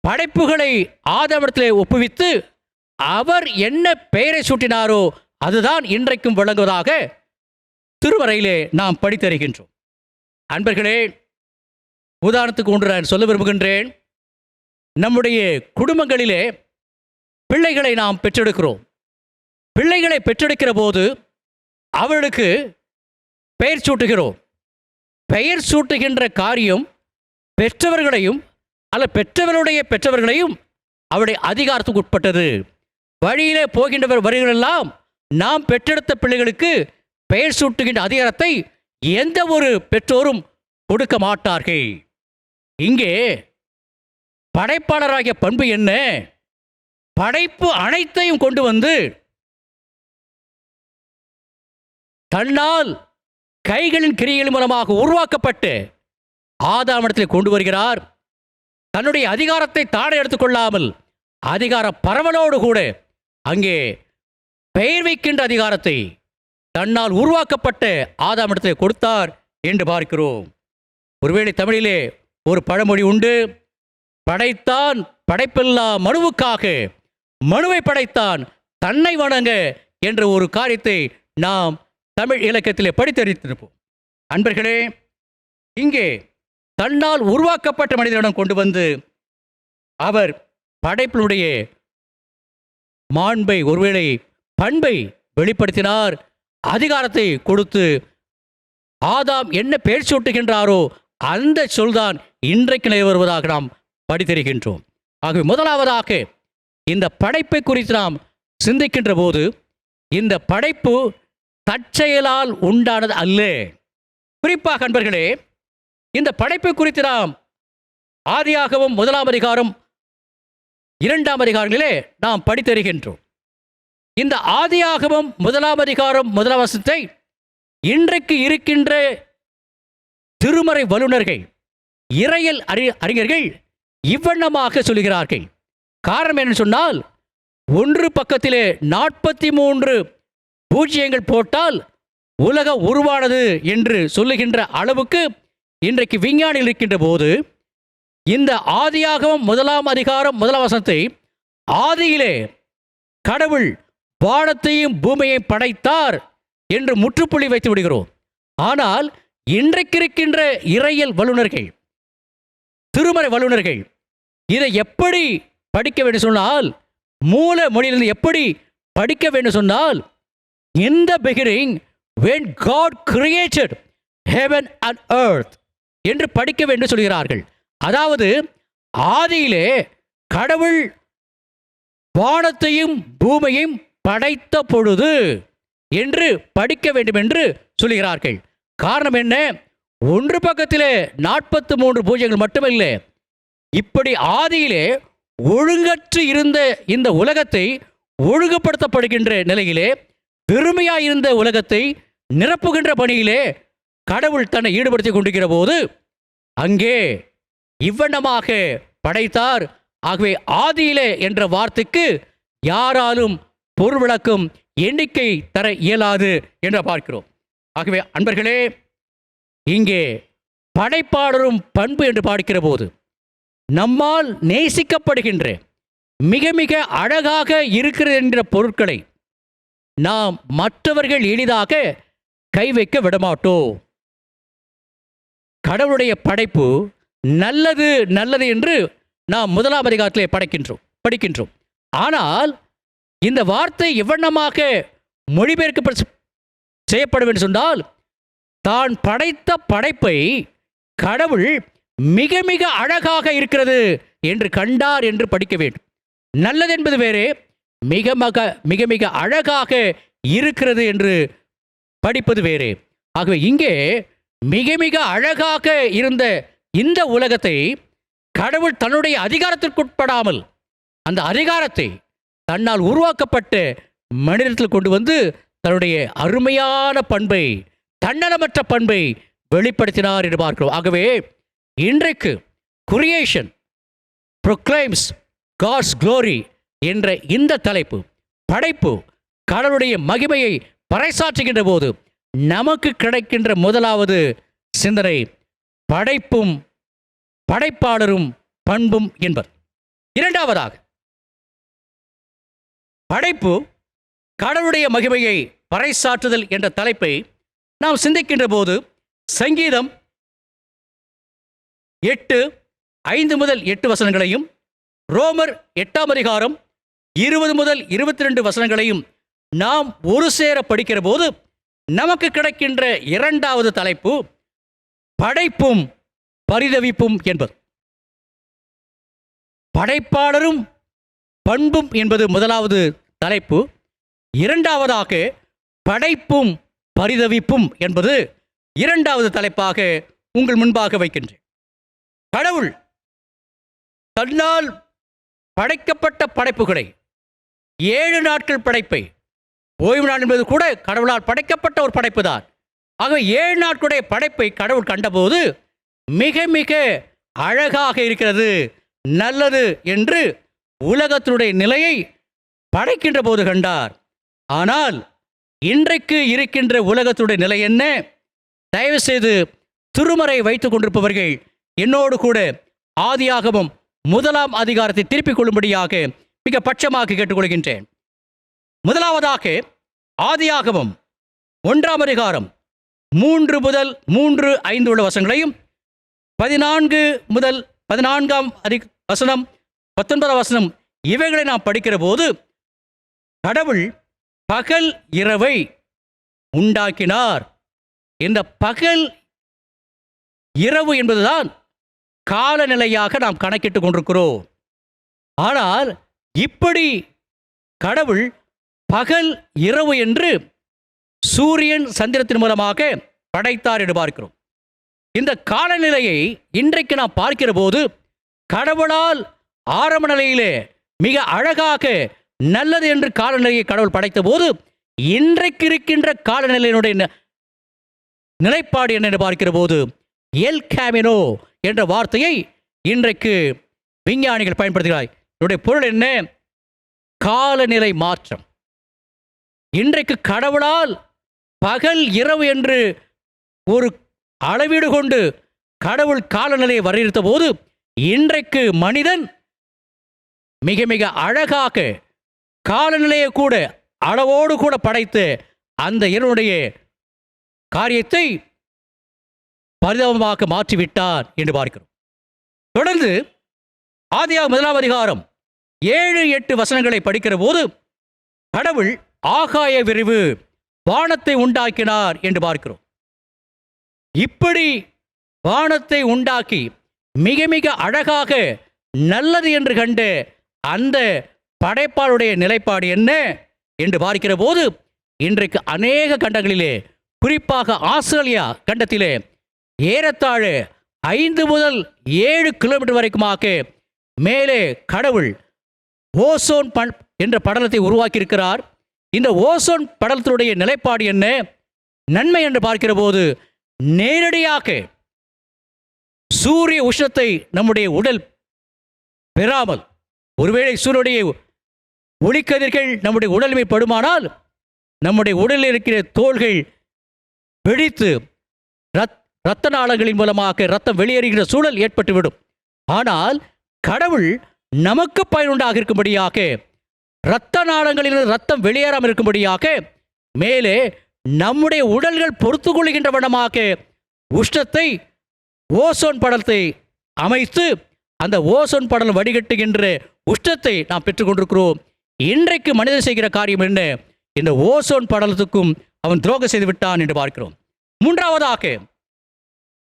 படைப்புகளை ஆதாமிடத்திலே ஒப்புவித்து அவர் என்ன பெயரை சூட்டினாரோ அதுதான் இன்றைக்கும் விளங்குவதாக திருமறையிலே நாம் படித்தருகின்றோம். அன்பர்களே, உதாரணத்துக்கு ஒன்று நான் சொல்ல விரும்புகின்றேன். நம்முடைய குடும்பங்களிலே பிள்ளைகளை நாம் பெற்றெடுக்கிறோம். பிள்ளைகளை பெற்றெடுக்கிற போது அவர்களுக்கு பெயர் சூட்டுகிறோம். பெயர் சூட்டுகின்ற காரியம் பெற்றவர்களையும் அல்ல பெற்றவருடைய பெற்றவர்களையும் அவருடைய அதிகாரத்துக்கு உட்பட்டது. வழியிலே போகின்றவர் வருகளெல்லாம் நாம் பெற்றெடுத்த பிள்ளைகளுக்கு பெயர் சூட்டுகின்ற அதிகாரத்தை எந்த ஒரு பெற்றோரும் கொடுக்க மாட்டார்கள். இங்கே படைப்பாளராகிய பண்பு என்ன? படைப்பு அனைத்தையும் கொண்டு வந்து தன்னால் கைகளின் கிரியைகள் மூலமாக உருவாக்கப்பட்டு ஆதாமிடத்தில் கொண்டு வருகிறார். தன்னுடைய அதிகாரத்தை தாழ எடுத்துக்கொள்ளாமல் அதிகார பரவலோடு கூட அங்கே பெயர் வைக்கின்ற அதிகாரத்தை தன்னால் உருவாக்கப்பட்ட ஆதாமிடத்தில் கொடுத்தார் என்று பார்க்கிறோம். ஒருவேளை தமிழிலே ஒரு பழமொழி உண்டு, படைத்தான் படைப்பெல்லாம் மனுவுக்காக, மனுவை படைத்தான் தன்னை வணங்க என்ற ஒரு காரியத்தை நாம் தமிழ் இலக்கியத்திலே படித்தறிந்திருப்போம். அன்பர்களே, இங்கே தன்னால் உருவாக்கப்பட்ட மனிதனிடம் கொண்டு வந்து அவர் படைப்பினுடைய மாண்பை, ஒருவேளை பண்பை வெளிப்படுத்தினார். அதிகாரத்தை கொடுத்து ஆதாம் என்ன பெயர் சூட்டுகின்றாரோ அந்த சொல்தான் இன்றைக்கு நிலை வருவதாக நாம் படித்திருக்கின்றோம். ஆகவே முதலாவதாக இந்த படைப்பை குறித்து நாம் சிந்திக்கின்ற போது இந்த படைப்பு தற்செயலால் உண்டானது அல்ல. குறிப்பாக அன்பர்களே, இந்த படைப்பை குறித்து நாம் ஆதியாகமம் 1ஆம் அதிகாரம் 2ஆம் அதிகாரங்களிலே நாம் படித்தறிகின்றோம். இந்த ஆதியாகமம் 1ஆம் அதிகாரம் 1ஆம் வசனத்தை இன்றைக்கு இருக்கின்ற திருமறை வல்லுநர்கள், இறையியல் அறிஞர்கள் இவ்வண்ணமாக சொல்கிறார்கள். காரணம் என்ன சொன்னால், ஒன்று பக்கத்திலே 43 பூஜ்ஜியங்கள் போட்டால் உலகம் உருவானது என்று சொல்லுகின்ற அளவுக்கு இன்றைக்கு விஞ்ஞானிகள் இருக்கின்ற போது இந்த ஆதியாகமம் 1ஆம் அதிகாரம் 1ஆம் வசனத்தை ஆதியிலே கடவுள் வானத்தையும் பூமியையும் படைத்தார் என்று முற்றுப்புள்ளி வைத்து விடுகிறோம். ஆனால் இன்றைக்கு இருக்கின்ற இறையியல் வல்லுநர்கள், திருமறை வல்லுநர்கள் இதை எப்படி படிக்க வேண்டும் சொன்னால், மூல மொழியிலிருந்து எப்படி படிக்க வேண்டும் சொன்னால், in the beginning when God created heaven and earth என்று படிக்க வேண்டும் சொல்கிறார்கள். அதாவது ஆதியிலே கடவுள் வானத்தையும் பூமியையும் படைத்த பொழுது என்று படிக்க வேண்டும் என்று சொல்கிறார்கள். காரணம் என்ன? ஒன்று பக்கத்திலே 43 பூஜ்ஜியங்கள் மட்டுமில்லை, இப்படி ஆதியிலே ஒழுங்கற்று இருந்த இந்த உலகத்தை ஒழுங்குபடுத்தப்படுகின்ற நிலையிலே, வெறுமையாயிருந்த உலகத்தை நிரப்புகின்ற பணியிலே கடவுள் தன்னை ஈடுபடுத்திக் கொண்டிருக்கிற போது அங்கே இவ்வண்ணமாக படைத்தார். ஆகவே ஆதியிலே என்ற வார்த்தைக்கு யாராலும் பொருள் விளக்கும் எண்ணிக்கை தர இயலாது என்று பார்க்கிறோம். ஆகவே அன்பர்களே, இங்கே படைப்பாளரும் பண்பு என்று பார்க்கிற போது நம்மால் நேசிக்கப்படுகின்ற மிக மிக அழகாக இருக்கிறது என்ற பொருட்களை நாம் மற்றவர்கள் எளிதாக கை வைக்க விடமாட்டோம். கடவுளுடைய படைப்பு நல்லது நல்லது என்று நாம் 1ஆம் அதிகாரத்திலே படிக்கின்றோம். ஆனால் இந்த வார்த்தை எவ்வண்ணமாக மொழிபெயர்க்க செய்யப்பட வேண்டும் சொன்னால், தான் படைத்த படைப்பை கடவுள் மிக மிக அழகாக இருக்கிறது என்று கண்டார் என்று படிக்க வேண்டும். நல்லது என்பது வேறே, மிக மிக மிக அழகாக இருக்கிறது என்று படிப்பது வேறே. ஆகவே இங்கே மிக மிக அழகாக இருந்த இந்த உலகத்தை கடவுள் தன்னுடைய அதிகாரத்திற்குட்படாமல் அந்த அதிகாரத்தை தன்னால் உருவாக்கப்பட்ட மனிதத்தில் கொண்டு வந்து தன்னுடைய அருமையான பண்பை, தன்னலமற்ற பண்பை வெளிப்படுத்தினார் என்று பார்க்கிறோம். ஆகவே இன்றைக்கு கிரியேஷன் proclaims God's glory என்ற இந்த தலைப்பு, படைப்பு கடவுளுடைய மகிமையை பறைசாற்றுகின்ற போது நமக்கு கிடைக்கின்ற முதலாவது சிந்தனை படைப்பும் படைப்பாளரும் பண்பும் என்பது. இரண்டாவதாக, படைப்பு கடவுளுடைய மகிமையை பறைசாற்றுதல் என்ற தலைப்பை நாம் சிந்திக்கின்ற போது சங்கீதம் 8:5 முதல் 8 வசனங்களையும், ரோமர் 8ஆம் அதிகாரம் 20 முதல் 22 வசனங்களையும் நாம் ஒரு சேர படிக்கிற போது நமக்கு கிடைக்கின்ற இரண்டாவது தலைப்பு படைப்பும் பரிதவிப்பும் என்பது. படைப்பாளரும் பண்பும் என்பது முதலாவது தலைப்பு. இரண்டாவதாக படைப்பும் பரிதவிப்பும் என்பது இரண்டாவது தலைப்பாக உங்கள் முன்பாக வைக்கின்றேன். கடவுள் தன்னால் படைக்கப்பட்ட படைப்புகளை 7 நாட்கள் படைப்பை, ஓய்வு நாள் என்பது கூட கடவுளால் படைக்கப்பட்ட ஒரு படைப்பு தான். ஆக 7 நாட்களுடைய படைப்பை கடவுள் கண்டபோது மிக மிக அழகாக இருக்கிறது, நல்லது என்று உலகத்தினுடைய நிலையை படைக்கின்ற போது கண்டார். ஆனால் இன்றைக்கு இருக்கின்ற உலகத்துடைய நிலை என்ன? தயவு செய்து திருமறை வைத்துக் கொண்டிருப்பவர்கள் என்னோடு கூட ஆதியாகமம் 1ஆம் அதிகாரத்தை திருப்பிக் கொள்ளும்படியாக மிக பட்சமாக கேட்டுக்கொள்கின்றேன். முதலாவதாக ஆதியாகமம் 1ஆம் அதிகாரம் 3 முதல் 3-5 உள்ள வசனங்களையும், 14 முதல் 14ஆம் வசனம், 19ஆம் வசனம் இவைகளை நாம் படிக்கிற போது கடவுள் பகல் இரவை உண்டாக்கினார். இந்த பகல் இரவு என்பதுதான் காலநிலையாக நாம் கணக்கிட்டு கொண்டிருக்கிறோம். ஆனால் இப்படி கடவுள் பகல் இரவு என்று சூரியன் சந்திரத்தின் மூலமாக படைத்தார் என்று பார்க்கிறோம். இந்த காலநிலையை இன்றைக்கு நாம் பார்க்கிற போது கடவுளால் ஆரம்ப நிலையிலே மிக அழகாக நல்லது என்று காலநிலையை கடவுள் படைத்த போது இன்றைக்கு இருக்கின்ற காலநிலையினுடைய நிலைப்பாடு என்ன என்று பார்க்கிற போது எல் கேமினோ என்ற வார்த்தையை இன்றைக்கு விஞ்ஞானிகள் பயன்படுத்துகிறார். இதனுடைய பொருள் என்ன? காலநிலை மாற்றம். இன்றைக்கு கடவுளால் பகல் இரவு என்று ஒரு அளவீடு கொண்டு கடவுள் காலநிலையை வரையறுத்த போது இன்றைக்கு மனிதன் மிக மிக அழகாக காலநிலையை கூட அளவோடு கூட படைத்து அந்த இதனுடைய காரியத்தை பரிதாபமாக மாற்றிவிட்டார் என்று பார்க்கிறோம். தொடர்ந்து ஆதியாகமம் 1ஆம் அதிகாரம் 7-8 வசனங்களை படிக்கிற போது கடவுள் ஆகாய விரிவு வானத்தை உண்டாக்கினார் என்று பார்க்கிறோம். இப்படி வானத்தை உண்டாக்கி மிக மிக அழகாக நல்லது என்று கண்டு அந்த படைப்பாளுடைய நிலைப்பாடு என்ன என்று பார்க்கிற போது இன்றைக்கு அநேக கண்டங்களிலே, குறிப்பாக ஆஸ்திரேலியா கண்டத்திலே ஏறத்தாழ 5 முதல் 7 கிலோமீட்டர் வரைக்குமாக மேலே கடவுள் ஓசோன் என்ற படலத்தை உருவாக்கியிருக்கிறார். இந்த ஓசோன் படலத்தினுடைய நிலைப்பாடு என்ன, நன்மை என்று பார்க்கிற போது நேரடியாக சூரிய உஷ்ணத்தை நம்முடைய உடல் பெறாமல், ஒருவேளை சூரியனுடைய ஒளிக்கதிர்கள் நம்முடைய உடல் மீது படுமானால் நம்முடைய உடலில் இருக்கிற தோள்கள் வெடித்து இரத்த நாளங்களின் மூலமாக இரத்தம் வெளியேறுகிற சூழல் ஏற்பட்டுவிடும். ஆனால் கடவுள் நமக்கு பயனுண்டாக இருக்கும்படியாக, இரத்த நாளங்களில் இரத்தம் வெளியேறாமல் இருக்கும்படியாக மேலே நம்முடைய உடல்கள் பொறுத்து கொள்கின்ற வண்ணமாக உஷ்ணத்தை, ஓசோன் படலத்தை அமைத்து அந்த ஓசோன் படலம் வடிகட்டுகின்ற உஷ்ணத்தை நாம் பெற்றுக்கொண்டிருக்கிறோம். இன்றைக்கு மனிதன் செய்கிற காரியம் என்ன? இந்த ஓசோன் படலத்துக்கும் அவன் துரோகம் செய்து விட்டான் என்று பார்க்கிறோம். மூன்றாவதாக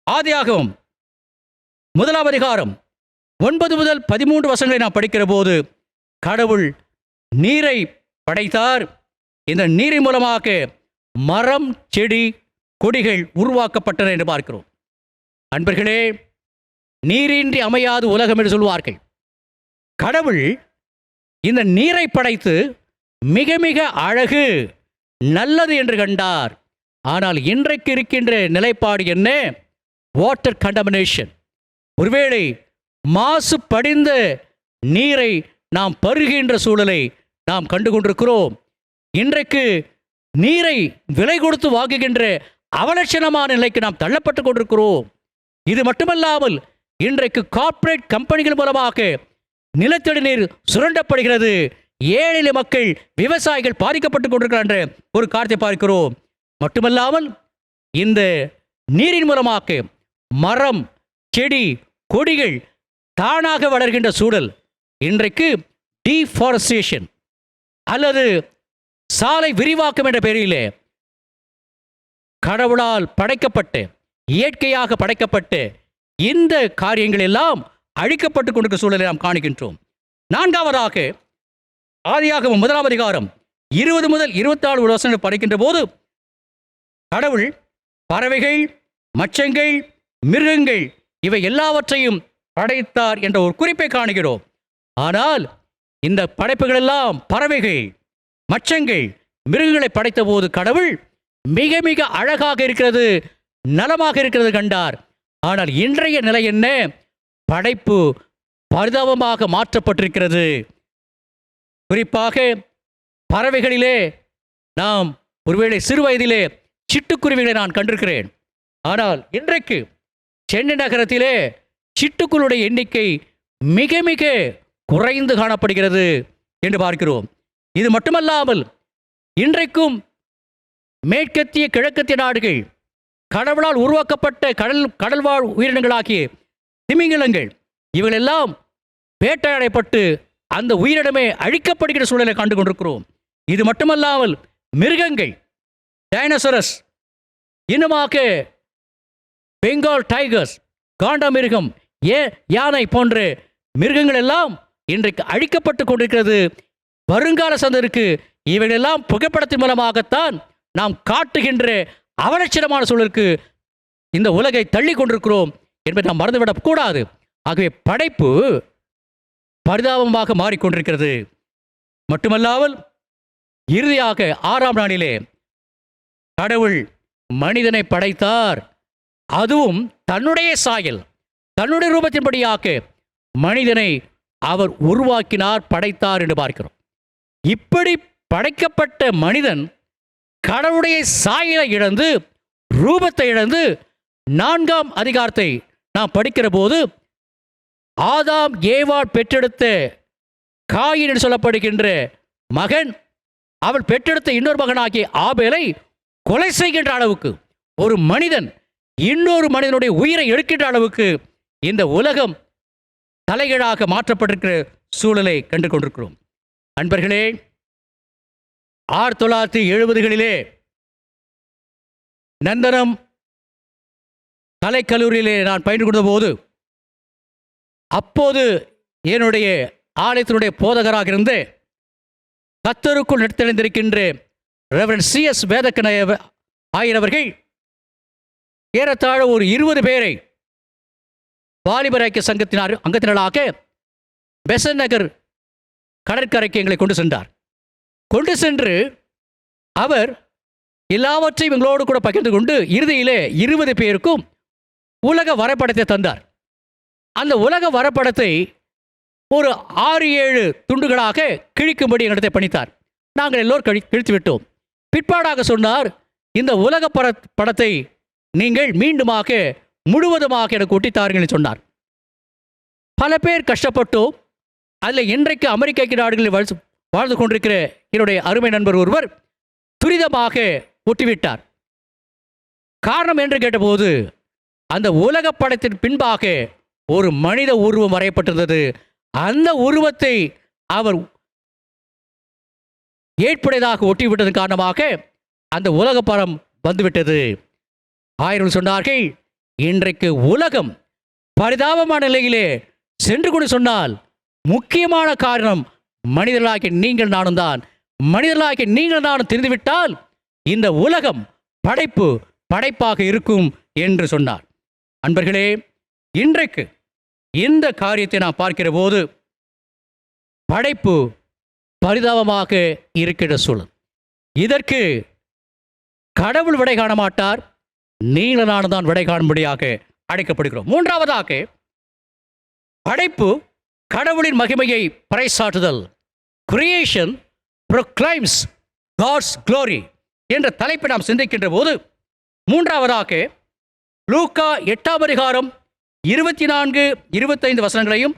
ஆதியாகமம் 1ஆம் அதிகாரம் 9 முதல் 13 வசனங்களை நாம் படிக்கிற போது கடவுள் நீரை படைத்தார். இந்த நீரின் மூலமாக மரம், செடி, கொடிகள் உருவாக்கப்பட்டன என்று பார்க்கிறோம். அன்பர்களே, நீரின்றி அமையாது உலகம் என்று சொல்வார்கள். கடவுள் இந்த நீரை படைத்து மிக மிக அழகு, நல்லது என்று கண்டார். ஆனால் இன்றைக்கு இருக்கின்ற நிலைப்பாடு என்ன? Water contamination. ஒருவேளை மாசு படிந்த நீரை நாம் பருகின்ற சூழலை நாம் கண்டு கொண்டிருக்கிறோம். இன்றைக்கு நீரை விலை கொடுத்து வாங்குகின்ற அவலட்சணமான நிலைக்கு நாம் தள்ளப்பட்டு கொண்டிருக்கிறோம். இது மட்டுமல்லாமல் இன்றைக்கு கார்ப்பரேட் கம்பெனிகள் மூலமாக நிலத்தடி நீர் சுரண்டப்படுகிறது. ஏழை எளிய மக்கள், விவசாயிகள் பாதிக்கப்பட்டுக் கொண்டிருக்கின்ற ஒரு காரியத்தை பார்க்கிறோம். மட்டுமல்லாமல் இந்த நீரின் மூலமாக மரம், செடி, கொடிகள் தானாக வளர்கின்ற சூழல் இன்றைக்கு டீஃபாரஸ்டேஷன் அல்லது சாலை விரிவாக்கம் என்ற பெயரிலே கடவுளால் படைக்கப்பட்டு, இயற்கையாக படைக்கப்பட்டு இந்த காரியங்கள் எல்லாம் அழிக்கப்பட்டு கொண்டிருக்கிற சூழலை நாம் காணுகின்றோம். நான்காவதாக ஆதியாகமம் 1 அதிகாரம் 20 முதல் 24 வசனங்கள் படிக்கின்ற போது கடவுள் பறவைகள், மச்சங்கள், மிருகங்கள் இவை எல்லாவற்றையும் படைத்தார் என்ற ஒரு குறிப்பை காணுகிறோம். ஆனால் இந்த படைப்புகள் எல்லாம் பறவைகள், மச்சங்கள், மிருகங்களை படைத்த போது கடவுள் மிக மிக அழகாக இருக்கிறது, நலமாக இருக்கிறது கண்டார். ஆனால் இன்றைய நிலை என்ன? படைப்பு பரிதாபமாக மாற்றப்பட்டிருக்கிறது. குறிப்பாக பறவைகளிலே நாம் ஒருவேளை சிறு வயதிலே சிட்டுக்குருவிகளை நான் கண்டிருக்கிறேன். ஆனால் இன்றைக்கு சென்னை நகரத்திலே சிட்டுக்குருவியுடைய எண்ணிக்கை மிக மிக குறைந்து காணப்படுகிறது என்று பார்க்கிறோம். இது மட்டுமல்லாமல் இன்றைக்கும் மேற்கத்திய கிழக்கத்திய நாடுகள் கடவுளால் உருவாக்கப்பட்ட கடல்வாழ் உயிரினங்களாகிய திமிங்கலங்கள் இவைகளெல்லாம் வேட்டையாடப்பட்டு அந்த உயிரினமே அழிக்கப்படுகிற சூழலை கண்டு கொண்டிருக்கிறோம். இது மட்டுமல்லாமல் மிருகங்கள், டைனோசரஸ், இன்னுமாக பெங்கால் டைகர்ஸ், காண்டாமிருகம், யானை போன்ற மிருகங்கள் எல்லாம் இன்றைக்கு அழிக்கப்பட்டு கொண்டிருக்கிறது. வருங்கால சந்ததிக்கு இவைகளெல்லாம் புகைப்படத்தின் மூலமாகத்தான் நாம் காட்டுகின்ற அவலட்சணமான சூழலுக்கு இந்த உலகை தள்ளி கொண்டிருக்கிறோம் என்பதை நாம் மறந்துவிடக் கூடாது. ஆகவே படைப்பு பரிதாபமாக மாறிக்கொண்டிருக்கிறது. மட்டுமல்லாமல் இறுதியாக 6ஆம் நாளிலே கடவுள் மனிதனை படைத்தார். அதுவும் தன்னுடைய சாயல், தன்னுடைய ரூபத்தின்படியாக மனிதனை அவர் உருவாக்கினார், படைத்தார் என்று பார்க்கிறோம். இப்படி படைக்கப்பட்ட மனிதன் கடவுளுடைய சாயலை இழந்து, ரூபத்தை இழந்து 4ஆம் அதிகாரத்தை நாம் படிக்கிற போது ஆதாம் ஏவாள் பெற்றெடுத்த காயின் என்று சொல்லப்படுகின்ற மகன் அவள் பெற்றெடுத்த இன்னொரு மகனாகிய ஆபேலை கொலை செய்கின்ற அளவுக்கு, ஒரு மனிதன் இன்னொரு மனிதனுடைய உயிரை எடுக்கின்ற அளவுக்கு இந்த உலகம் தலைகீழாக மாற்றப்பட்டிருக்கிற சூழலை கண்டு கொண்டிருக்கிறோம். அன்பர்களே, 1970களிலே நந்தனம் கலைக்கல்லூரியிலே நான் பயின்று கொண்ட போது அப்போது என்னுடைய ஆலயத்தினுடைய போதகராக இருந்து கர்த்தருக்குள் நடத்தெழுந்திருக்கின்ற ரெவரண்ட் C.S. வேதக்கன ஆகியவர்கள் ஏறத்தாழ ஒரு 20 பேரை வாலிபர் ஐக்கிய சங்கத்தினார் அங்கத்தினராக பெசன்ட் நகர் கடற்கரைக்கு எங்களை கொண்டு சென்றார். கொண்டு சென்று அவர் எல்லாவற்றையும் எங்களோடு கூட பகிர்ந்து கொண்டு இறுதியிலே 20 பேருக்கும் உலக வரைபடத்தை தந்தார். அந்த உலக வரைபடத்தை ஒரு 6-7 துண்டுகளாக கிழிக்கும்படி எங்களிடத்தை பணித்தார். நாங்கள் எல்லோரும் கிழித்து விட்டோம். பிற்பாடாக சொன்னார், இந்த உலக படத்தை நீங்கள் மீண்டுமாக முழுவதுமாக எனக்கு ஒட்டித்தார்கள் சொன்னார். பல பேர் கஷ்டப்பட்டோம். அதில் இன்றைக்கு அமெரிக்க ஐக்கிய நாடுகளில் வாழ்ந்து கொண்டிருக்கிற என்னுடைய அருமை நண்பர் ஒருவர் துரிதமாக ஒட்டிவிட்டார். காரணம் என்று கேட்டபோது அந்த உலக படத்தின் பின்பாக ஒரு மனித உருவம் வரையப்பட்டிருந்தது. அந்த உருவத்தை அவர் ஏற்புடையதாக ஒட்டிவிட்டதன் காரணமாக அந்த உலக படம் வந்துவிட்டது. ஆயிரம் சொன்னார்கள், இன்றைக்கு உலகம் பரிதாபமான நிலையிலே சென்று கொண்டு சொன்னால் முக்கியமான காரணம் மனிதர்களாகிய நீங்கள் நானும் தான். மனிதர்களாகிய நீங்கள் நானும் தெரிந்துவிட்டால் இந்த உலகம் படைப்பாக இருக்கும் என்று சொன்னார். அன்பர்களே, இன்றைக்கு இந்த காரியத்தை நாம் பார்க்கிற போது படைப்பு பரிதாபமாக இருக்கிற சூழல். இதற்கு கடவுள் விடை காண மாட்டார், நீங்கள் நானும் தான் விடை காணும்படியாக அழைக்கப்படுகிறோம். மூன்றாவதாக, படைப்பு கடவுளின் மகிமையை பறைசாற்றுதல். கிரியேஷன் proclaims God's glory என்ற தலைப்பை நாம் சிந்திக்கின்ற போது, மூன்றாவதாக லூக்கா 8ஆம் அதிகாரம் 24-25 வசனங்களையும்,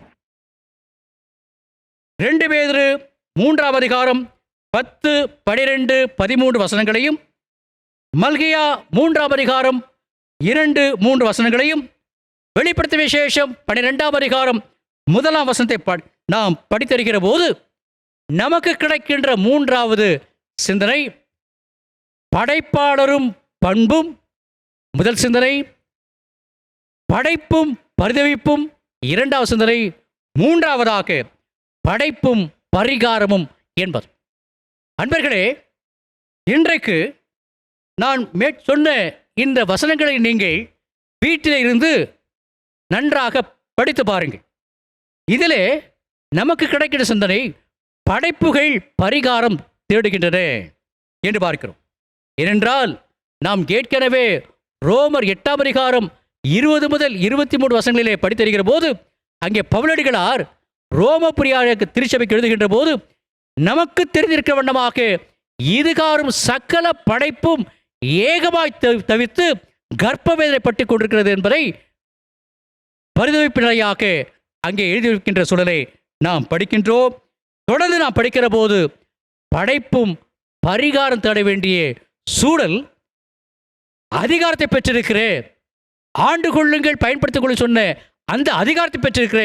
2 பேதுரு 3ஆம் அதிகாரம் 10, 12, 13 வசனங்களையும், மல்கியா 3ஆம் அதிகாரம் 2, 3 வசனங்களையும், வெளிப்படுத்தின விசேஷம் 12ஆம் அதிகாரம் 1ஆம் வசனத்தை நாம் படித்தறிகிற போது நமக்கு கிடைக்கின்ற மூன்றாவது சிந்தனை படைப்பாளரும் பண்பும். முதல் சிந்தனை படைப்பும் பரிதவிப்பும். இரண்டாவது சிந்தனை மூன்றாவதாக படைப்பும் பரிகாரமும் என்பது. அன்பர்களே, இன்றைக்கு நான் சொன்ன இந்த வசனங்களை நீங்கள் வீட்டில் இருந்து நன்றாக படித்து பாருங்கள். இதிலே நமக்கு கிடைக்கிற சிந்தனை படைப்புகள் பரிகாரம் தேடுகின்றன என்று பார்க்கிறோம். ஏனென்றால் நாம் ஏற்கனவே ரோமர் 8ஆம் அதிகாரம் 20 முதல் 23 வசனங்களிலே படித்தறிகிற போது, அங்கே பவுலடிகளார் ரோமபுரியாருக்கு திருச்சபைக்கு எழுதுகின்ற போது, நமக்கு தெரிந்திருக்கிற வண்ணமாக இதுகாரும் சகல படைப்பும் ஏகமாய் தவித்து கர்ப்பவேதனை பட்டுக் கொண்டிருக்கிறது என்பதை பரிதவிப்பினையாக அங்கே எழுதியிருக்கின்ற சூழலை நாம் படிக்கின்றோம். தொடர்ந்து நாம் படிக்கிற போது படைப்பும் பரிகாரம் தேட வேண்டிய சூழல் அதிகாரத்தை பெற்றிருக்கிற, ஆண்டு கொள்ளுங்கள் பயன்படுத்திக் கொள்ள சொன்ன அந்த அதிகாரத்தை பெற்றிருக்கிற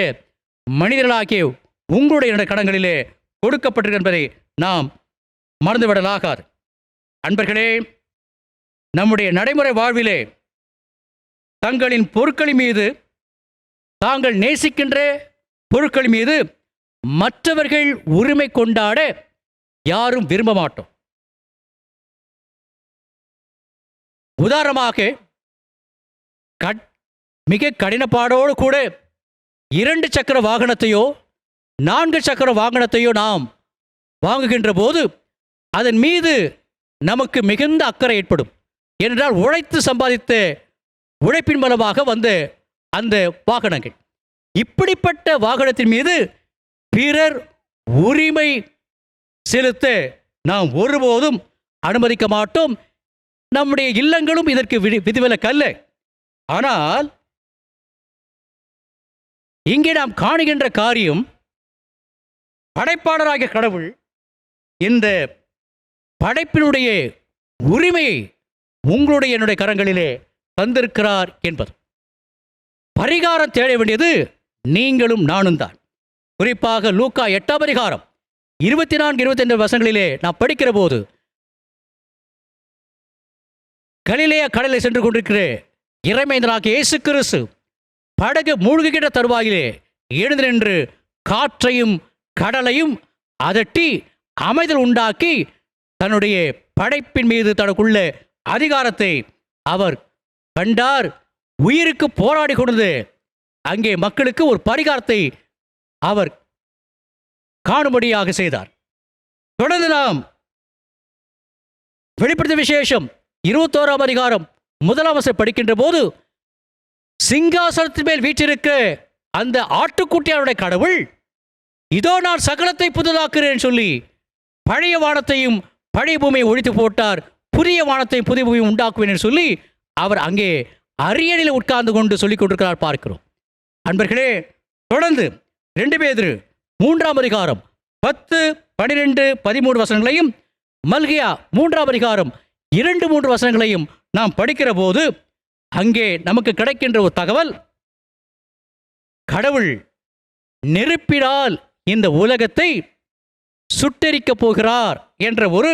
மனிதர்களாகிய உங்களுடைய கடங்களிலே கொடுக்கப்பட்டிருக்கிற என்பதை நாம் மறந்துவிடலாகாது. அன்பர்களே, நம்முடைய நடைமுறை வாழ்விலே தங்களின் பொருட்களின் மீது, தாங்கள் நேசிக்கின்ற பொருட்களின் மீது மற்றவர்கள் உரிமை கொண்டாட யாரும் விரும்ப மாட்டோம். உதாரணமாக, மிக கடினப்பாடோடு கூட 2 சக்கர வாகனத்தையோ 4 சக்கர வாகனத்தையோ நாம் வாங்குகின்ற போது அதன் மீது நமக்கு மிகுந்த அக்கறை ஏற்படும். ஏனென்றால் உழைத்து சம்பாதித்த உழைப்பின் மூலமாக வந்த அந்த வாகனங்கள். இப்படிப்பட்ட வாகனத்தின் மீது பிறர் உரிமை செலுத்த நாம் ஒருபோதும் அனுமதிக்க மாட்டோம். நம்முடைய இல்லங்களும் இதற்கு விதிவிலக்கல்ல. ஆனால் இங்கே நாம் காணுகின்ற காரியம், படைப்பாளராகிய கடவுள் இந்த படைப்பினுடைய உரிமையை உங்களுடைய என்னுடைய கரங்களிலே தந்திருக்கிறார் என்பது. பரிகாரம் தேட வேண்டியது நீங்களும் நானும் தான். குறிப்பாக லூக்கா 8ஆம் அதிகாரம் 24-25 வசனங்களிலே நாம் படிக்கிற போது, கலிலேயா கடலில் சென்று கொண்டிருக்கிற இறைமைந்தனாகிய இயேசு கிறிஸ்து படகு மூழ்குகின்ற தருவாயிலே எழுந்து நின்று காற்றையும் கடலையும் அதட்டி அமைதல் உண்டாக்கி தன்னுடைய படைப்பின் மீது தனக்குள்ள அதிகாரத்தை அவர் கண்டார். உயிருக்கு போராடி கொண்டது அங்கே மக்களுக்கு ஒரு பரிகாரத்தை அவர் காணும்படியாக செய்தார். தொடர்ந்து நாம் வெளிப்படுத்தின விசேஷம் 21ஆம் அதிகாரம் 1ஆம் வசனம் படிக்கின்ற போது, சிங்காசனத்தின் மேல் வீற்றிருக்க அந்த ஆட்டுக்குட்டியாருடைய கடவுள், இதோ நான் சகலத்தை புதிதாக்குறேன் சொல்லி பழைய வானத்தையும் பழைய பூமியை ஒழித்து போட்டார், புதிய வானத்தையும் புதிய பூமியை உண்டாக்குவேன் என்று சொல்லி அவர் அங்கே அரியணையில் உட்கார்ந்து கொண்டு சொல்லிக் கொண்டிருக்கிறார் பார்க்கிறோம். அன்பர்களே, தொடர்ந்து 2 பேதுரு 3ஆம் அதிகாரம் 10, 12, 13 வசனங்களையும், மல்கியா 3ஆம் அதிகாரம் 2, 3 வசனங்களையும் நாம் படிக்கிற போது அங்கே நமக்கு கிடைக்கின்ற ஒரு தகவல், கடவுள் நெருப்பினால் இந்த உலகத்தை சுட்டெரிக்கப் போகிறார் என்ற ஒரு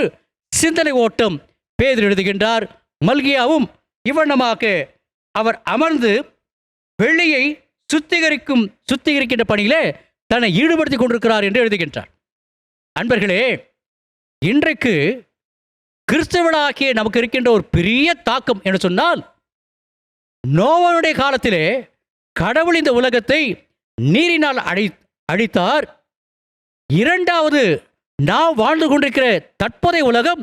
சிந்தனை ஓட்டம் பேதுரு எழுதுகின்றார். மல்கியாவும் இவ்வண்ணமாக அவர் அமர்ந்து வெள்ளியை சுத்திகரிக்கின்ற பணியிலே தன்னை ஈடுபடுத்திக் கொண்டிருக்கிறார் என்று எழுதுகின்றார். அன்பர்களே, இன்றைக்கு கிறிஸ்தவர்களாகிய நமக்கு இருக்கின்ற ஒரு பெரிய தாக்கம் என்று சொன்னால், நோவாவுடைய காலத்திலே கடவுள் இந்த உலகத்தை நீரினால் அழித்தார். இரண்டாவது நாம் வாழ்ந்து கொண்டிருக்கிற தற்போதைய உலகம்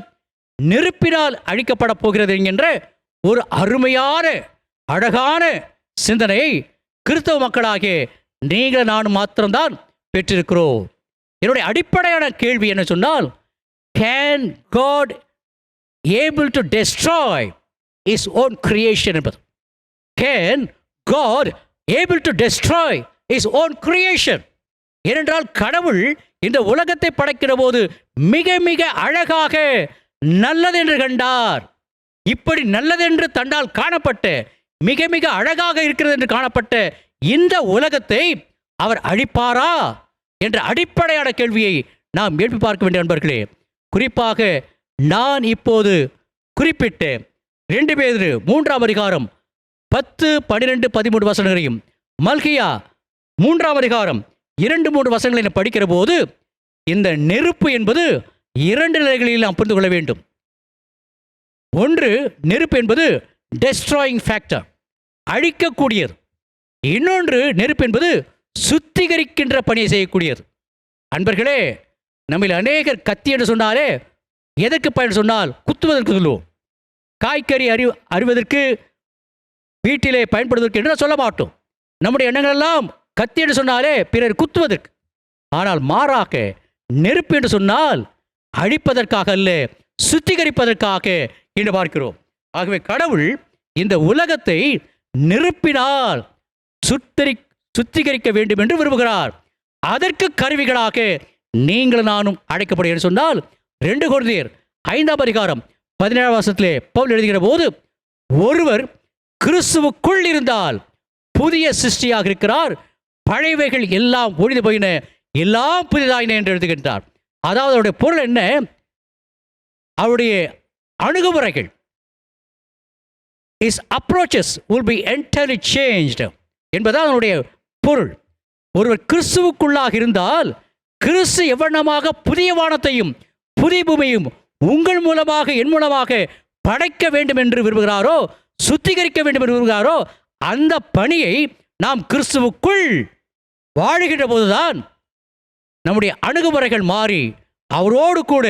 நெருப்பினால் அழிக்கப்பட போகிறது என்கின்ற ஒரு அருமையான அழகான சிந்தனையை கிறிஸ்தவ மக்களாகிய நீங்கள் நான் மாத்திரம்தான் பெற்றிருக்கிறோம். என்னுடைய அடிப்படையான கேள்வி என்ன சொன்னால், can God able to destroy his own creation என்பது. Can God able to destroy his own creation. ஏனென்றால் கடவுள் இந்த உலகத்தை படைக்கிற போது மிக மிக அழகாக நல்லதென்று கண்டார். இப்படி நல்லதென்று தன்னால் காணப்பட்ட, மிக மிக அழகாக இருக்கிறது என்று காணப்பட்ட இந்த உலகத்தை அவர் அழிப்பாரா என்ற அடிப்படையான கேள்வியை நாம் எழுப்பி பார்க்க வேண்டிய நண்பர்களே. குறிப்பாக நான் இப்போது குறிப்பிட்ட 2 பேதுரு 3ஆம் அதிகாரம் 10, 12, 13 வசனங்களையும், மல்கியா 3ஆம் அதிகாரம் 2, 3 வசனங்களை படிக்கிற போது இந்த நெருப்பு என்பது 2 நிலைகளில் நாம் புரிந்து கொள்ள வேண்டும். ஒன்று, நெருப்பு என்பது டெஸ்ட்ராயிங் ஃபேக்டர், அழிக்கக்கூடியது. இன்னொன்று, நெருப்பு என்பது சுத்திகரிக்கின்ற பணியை செய்யக்கூடியது. அன்பர்களே, நம்மில் அநேகர் கத்தி என்று சொன்னாலே எதற்கு பயன் சொன்னால் குத்துவதற்கு சொல்லுவோம். காய்கறி அறிவதற்கு, வீட்டிலே பயன்படுவதற்கு என்று சொல்ல மாட்டோம். நம்முடைய எண்ணங்கள் எல்லாம் கத்தி என்று சொன்னாலே பிறர் குத்துவதற்கு. ஆனால் மாறாக நெருப்பு என்று சொன்னால் அழிப்பதற்காக அல்ல, சுத்திகரிப்பதற்காக என்று பார்க்கிறோம். ஆகவே கடவுள் இந்த உலகத்தை நெருப்பினால் சுத்திகரிக்க வேண்டும் என்று விரும்புகிறார். அதற்கு கருவிகளாக நீங்கள் நானும் அழைக்கப்படுகிறேன் சொன்னால் 2 கொரிந்தியர் 5ஆம் அதிகாரம் 17ஆம் வசனத்திலே பவுல் எழுதுகிற போது, ஒருவர் கிறிஸ்துவுக்குள் இருந்தால் புதிய சிருஷ்டியாக இருக்கிறார், பழையவைகள் எல்லாம் ஒழிந்து போயின, எல்லாம் புதிதாயின என்று எழுதுகின்றார். அதாவது அவருடைய பொருள் என்ன? அவருடைய அணுகுமுறைகள், his approaches will be entirely changed என்பதால் அவனுடைய பொருள். ஒருவர் கிறிஸ்துவுக்குள்ளாக இருந்தால், கிறிஸ்து எவ்வளமாக புதிய வானத்தையும் புதிய பூமியையும் உங்கள் மூலமாக என் மூலமாக படைக்க வேண்டும் என்று விரும்புகிறாரோ, சுத்திகரிக்க வேண்டும் என்று விரும்புகிறாரோ, அந்த பணியை நாம் கிறிஸ்துவுக்குள் வாழுகின்ற போதுதான் நம்முடைய அணுகுமுறைகள் மாறி அவரோடு கூட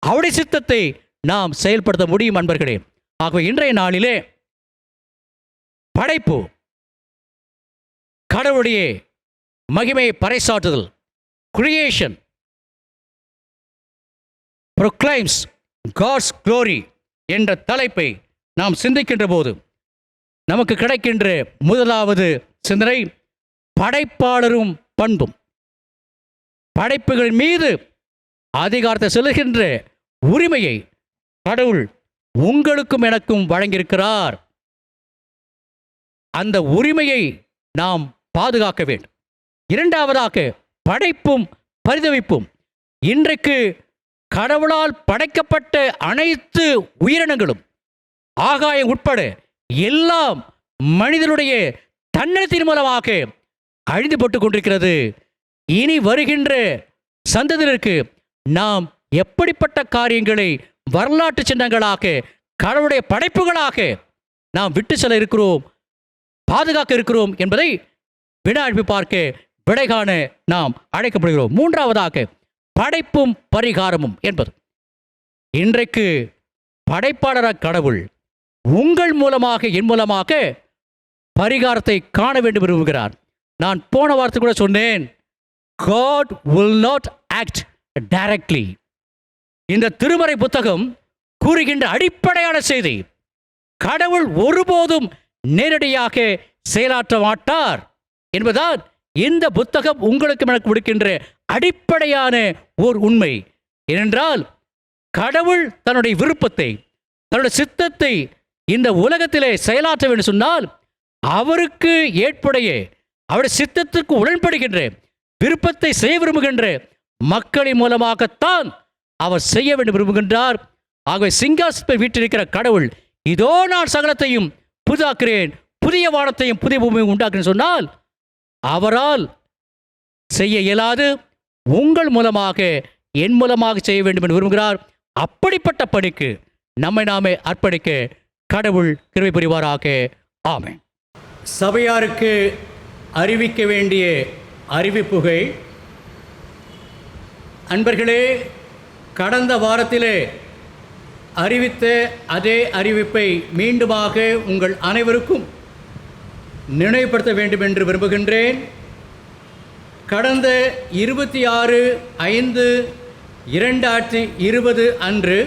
அவருடைய சித்தத்தை நாம் செயல்படுத்த முடியும். அன்பர்களே, ஆகவே இன்றைய நாளிலே படைப்பு கடவுளுடைய மகிமையை பறைசாற்றுதல், கிரியேஷன் proclaims God's glory என்ற தலைப்பை நாம் சிந்திக்கின்ற போது நமக்கு கிடைக்கின்ற முதலாவது சிந்தனை படைப்பாளரும் பண்பும். படைப்புகளின் மீது அதிகாரத்தை செலுகின்ற உரிமையை கடவுள் உங்களுக்கும் எனக்கும் வழங்கியிருக்கிறார். அந்த உரிமையை நாம் பாதுகாக்க வேண்டும். இரண்டாவதாக படைப்பும் பரிதவிப்பும். இன்றைக்கு கடவுளால் படைக்கப்பட்ட அனைத்து உயிரினங்களும், ஆகாயம் உட்பட எல்லாம் மனிதனுடைய தன்னலத்தின் மூலமாக அழிந்து போட்டு கொண்டிருக்கிறது. இனி வருகின்ற சந்ததியினருக்கு நாம் எப்படிப்பட்ட காரியங்களை வரலாற்று சின்னங்களாக, கடவுளுடைய படைப்புகளாக நாம் விட்டு செல்ல இருக்கிறோம், பாதுகாக்க இருக்கிறோம் என்பதை வினா எழுப்பி பார்க்க, விடை காண நாம் அழைக்கப்படுகிறோம். மூன்றாவதாக படைப்பும் பரிகாரமும் என்பது. இன்றைக்கு படைப்பாளராக கடவுள் உங்கள் மூலமாக என் மூலமாக பரிகாரத்தை காண வேண்டும் விரும்புகிறார். நான் போன வாரத்தை கூட சொன்னேன், God will not act directly. இந்த திருமறை புத்தகம் கூறுகின்ற அடிப்படையான செய்தி, கடவுள் ஒருபோதும் நேரடியாக செயலாற்ற மாட்டார் என்பதால் இந்த புத்தகம் உங்களுக்கு எனக்கு கொடுக்கின்ற அடிப்படையான ஓர் உண்மை. ஏனென்றால் கடவுள் தன்னுடைய விருப்பத்தை, தன்னுடைய சித்தத்தை இந்த உலகத்திலே செயலாற்ற வேண்டும் சொன்னால், அவருக்கு ஏற்புடைய, அவருடைய சித்தத்திற்கு உடன்படுகின்ற, விருப்பத்தை செய்ய விரும்புகின்ற மக்களின் மூலமாகத்தான் அவர் செய்ய வேண்டும் விரும்புகின்றார். ஆகவே சிங்காசனத்தை வீற்றிருக்கிற கடவுள், இதோ நான் சகலத்தையும் புதிதாக்குகிறேன், புதிய வானத்தையும் புதிய பூமியையும் உண்டாக்குறேன் சொன்னால், அவரால் செய்ய இயலாது. உங்கள் மூலமாக என் மூலமாக செய்ய வேண்டும் என்று விரும்புகிறார். அப்படிப்பட்ட பணிக்கு நம்மை நாமே அர்ப்பணிக்க கடவுள் கிருபை புரிவாராக. ஆமென். சபையாருக்கு அறிவிக்க வேண்டிய அறிவிப்புகை. அன்பர்களே, கடந்த வாரத்திலே அறிவித்த அதே அறிவிப்பை மீண்டுமாக உங்கள் அனைவருக்கும் நினைவுபடுத்த வேண்டும் என்று விரும்புகின்றேன். கடந்த 26/5/2020 அன்று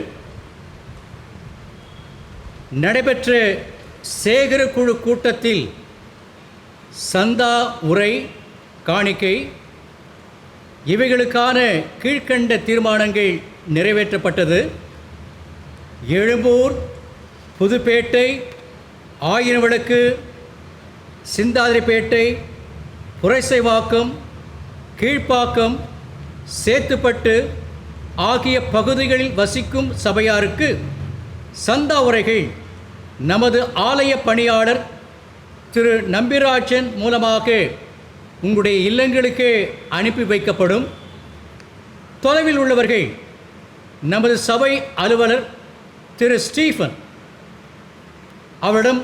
நடைபெற்ற சேகரக்குழு கூட்டத்தில் சந்தா உரை காணிக்கை இவைகளுக்கான கீழ்க்கண்ட தீர்மானங்கள் நிறைவேற்றப்பட்டது. எழும்பூர், புதுப்பேட்டை, ஆயிரவிளக்கு, சிந்தாதிரிப்பேட்டை, புரசைவாக்கம், கீழ்ப்பாக்கம், சேத்துப்பட்டு ஆகிய பகுதிகளில் வசிக்கும் சபையாருக்கு சந்தா உரைகள் நமது ஆலய பணியாளர் திரு நம்பிராஜன் மூலமாக உங்களுடைய இல்லங்களுக்கு அனுப்பி வைக்கப்படும். தொலைவில் உள்ளவர்கள் நமது சபை அலுவலர் திரு ஸ்டீஃபன் அவரிடம்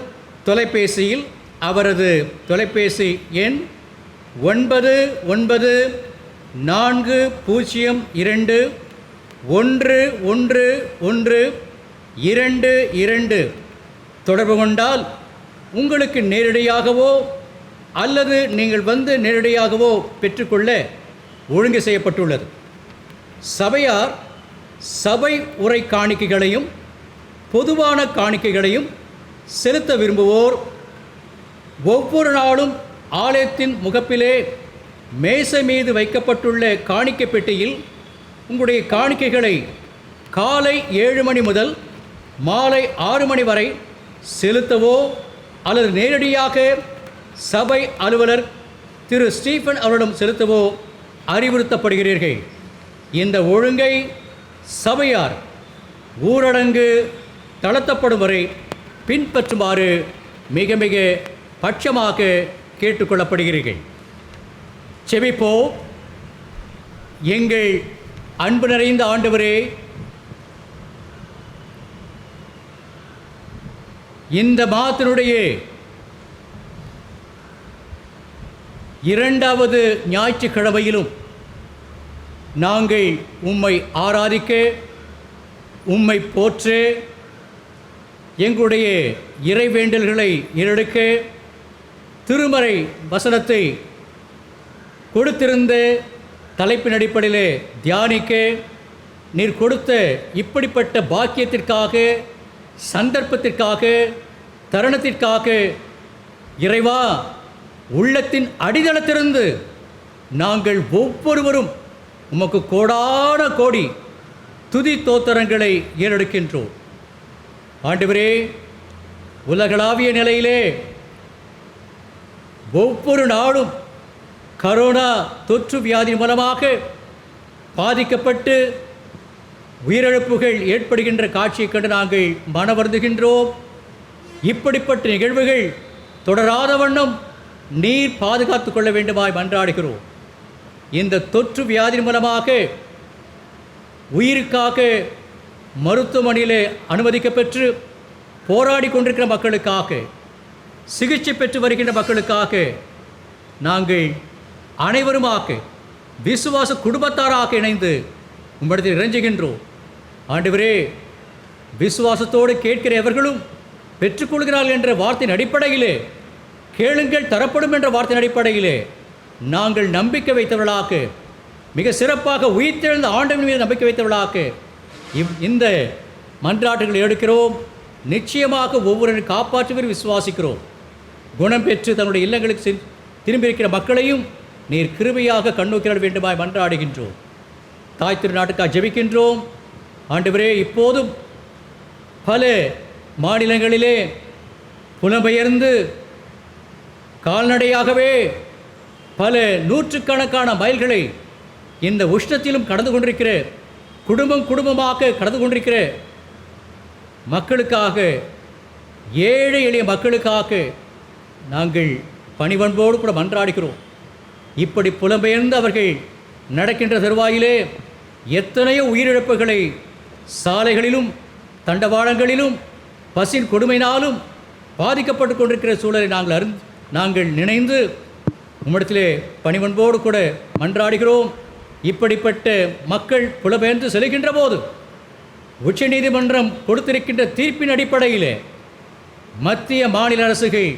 தொலைபேசியில் அவரது தொலைபேசி எண் 9942111122 தொடர்பு கொண்டால் உங்களுக்கு நேரடியாகவோ அல்லது நீங்கள் வந்து நேரடியாகவோ பெற்றுக்கொள்ள ஒழுங்கு செய்யப்பட்டுள்ளது. சபையார் சபை உரை காணிக்கைகளையும் பொதுவான காணிக்கைகளையும் செலுத்த விரும்புவோர் ஒவ்வொரு நாளும் ஆலயத்தின் முகப்பிலே மேசை மீது வைக்கப்பட்டுள்ள காணிக்கை பெட்டியில் உங்களுடைய காணிக்கைகளை காலை 7 மணி முதல் மாலை 6 மணி வரை செலுத்தவோ அல்லது நேரடியாக சபை அலுவலர் திரு ஸ்டீஃபன் அவரிடம் செலுத்தவோ அறிவுறுத்தப்படுகிறீர்கள். இந்த ஒழுங்கை சபையார் ஊரடங்கு தளர்த்தப்படும் வரை பின்பற்றுமாறு மிக மிக பட்சமாக கேட்டுக்கொள்ளப்படுகிறீர்கள். செபிப்போ. எங்கள் அன்பு நிறைந்த ஆண்டவரே, இந்த மாதத்தினுடைய 2வது ஞாயிற்றுக்கிழமையிலும் நாங்கள் உம்மை ஆராதிக்க, உம்மை போற்ற, எங்களுடைய இறைவேண்டல்களை ஏறெடுக்க, திருமறை வசனத்தை கொடுத்திருந்த தலைப்பின் அடிப்படையிலே தியானிக்க நீர் கொடுத்த இப்படிப்பட்ட பாக்கியத்திற்காக, சந்தர்ப்பத்திற்காக, தருணத்திற்காக இறைவா உள்ளத்தின் அடித்தளத்திலிருந்து நாங்கள் ஒவ்வொருவரும் உமக்கு கோடான கோடி துதி தோத்திரங்களை ஏறெடுக்கின்றோம். ஆண்டவரே, உலகளாவிய நிலையிலே ஒவ்வொரு நாளும் கரோனா தொற்று வியாதி மூலமாக பாதிக்கப்பட்டு உயிரிழப்புகள் ஏற்படுகின்ற காட்சியைக் கண்டு நாங்கள் மனவருந்துகின்றோம். இப்படிப்பட்ட நிகழ்வுகள் தொடராத வண்ணம் நீர் பாதுகாத்து கொள்ள வேண்டுமாய் மன்றாடுகிறோம். இந்த தொற்று வியாதியின் மூலமாக உயிருக்காக மருத்துவமனையிலே அனுமதிக்கப்பெற்று போராடி கொண்டிருக்கிற மக்களுக்காக, சிகிச்சை பெற்று வருகின்ற மக்களுக்காக நாங்கள் அனைவருமாக விசுவாச குடும்பத்தாராக இணைந்து உம்மிடத்தில் இறைஞ்சுகின்றோம். ஆண்டவரே, விசுவாசத்தோடு கேட்கிற எவர்களும் பெற்றுக்கொள்கிறார்கள் என்ற வார்த்தையின் அடிப்படையிலே, கேளுங்கள் தரப்படும் என்ற வார்த்தையின் அடிப்படையிலே நாங்கள் நம்பிக்கை வைத்தவர்களாக, மிக சிறப்பாக உயிர்த்தெழுந்த ஆண்டவன் மீது நம்பிக்கை வைத்தவர்களாக இந்த மன்றாட்டுகளை எடுக்கிறோம். நிச்சயமாக ஒவ்வொருவரும் காப்பாற்றுவீர் விசுவாசிக்கிறோம். குணம் பெற்று தன்னுடைய இல்லங்களுக்கு திரும்பியிருக்கிற மக்களையும் நீர் கிருபையாக கண்ணோக்கிட வேண்டுமாய் மன்றாடுகின்றோம். தாய் திருநாட்டுக்காக ஜெபிக்கின்றோம். ஆண்டவரே, இப்போதும் பல மாநிலங்களிலே புலம்பெயர்ந்து கால்நடையாகவே பல நூற்றுக்கணக்கான மைல்களை இந்த உஷ்ணத்திலும் கடந்து கொண்டிருக்கிற, குடும்பமாக கடந்து கொண்டிருக்கிற மக்களுக்காக, ஏழை எளிய மக்களுக்காக நாங்கள் பணிவன்போடு கூட மன்றாடுகிறோம். இப்படி புலம்பெயர்ந்து அவர்கள் நடக்கின்ற தருவாயிலே எத்தனையோ உயிரிழப்புகளை சாலைகளிலும் தண்டவாளங்களிலும் பசின் கொடுமையினாலும் பாதிக்கப்பட்டு கொண்டிருக்கிற சூழலை நாங்கள் நினைந்து உம்மிடத்திலே பணிவன்போடு கூட மன்றாடுகிறோம். இப்படிப்பட்ட மக்கள் புலம்பெயர்ந்து செல்கின்ற போது உச்ச நீதிமன்றம் கொடுத்திருக்கின்ற தீர்ப்பின் அடிப்படையிலே மத்திய மாநில அரசுகள்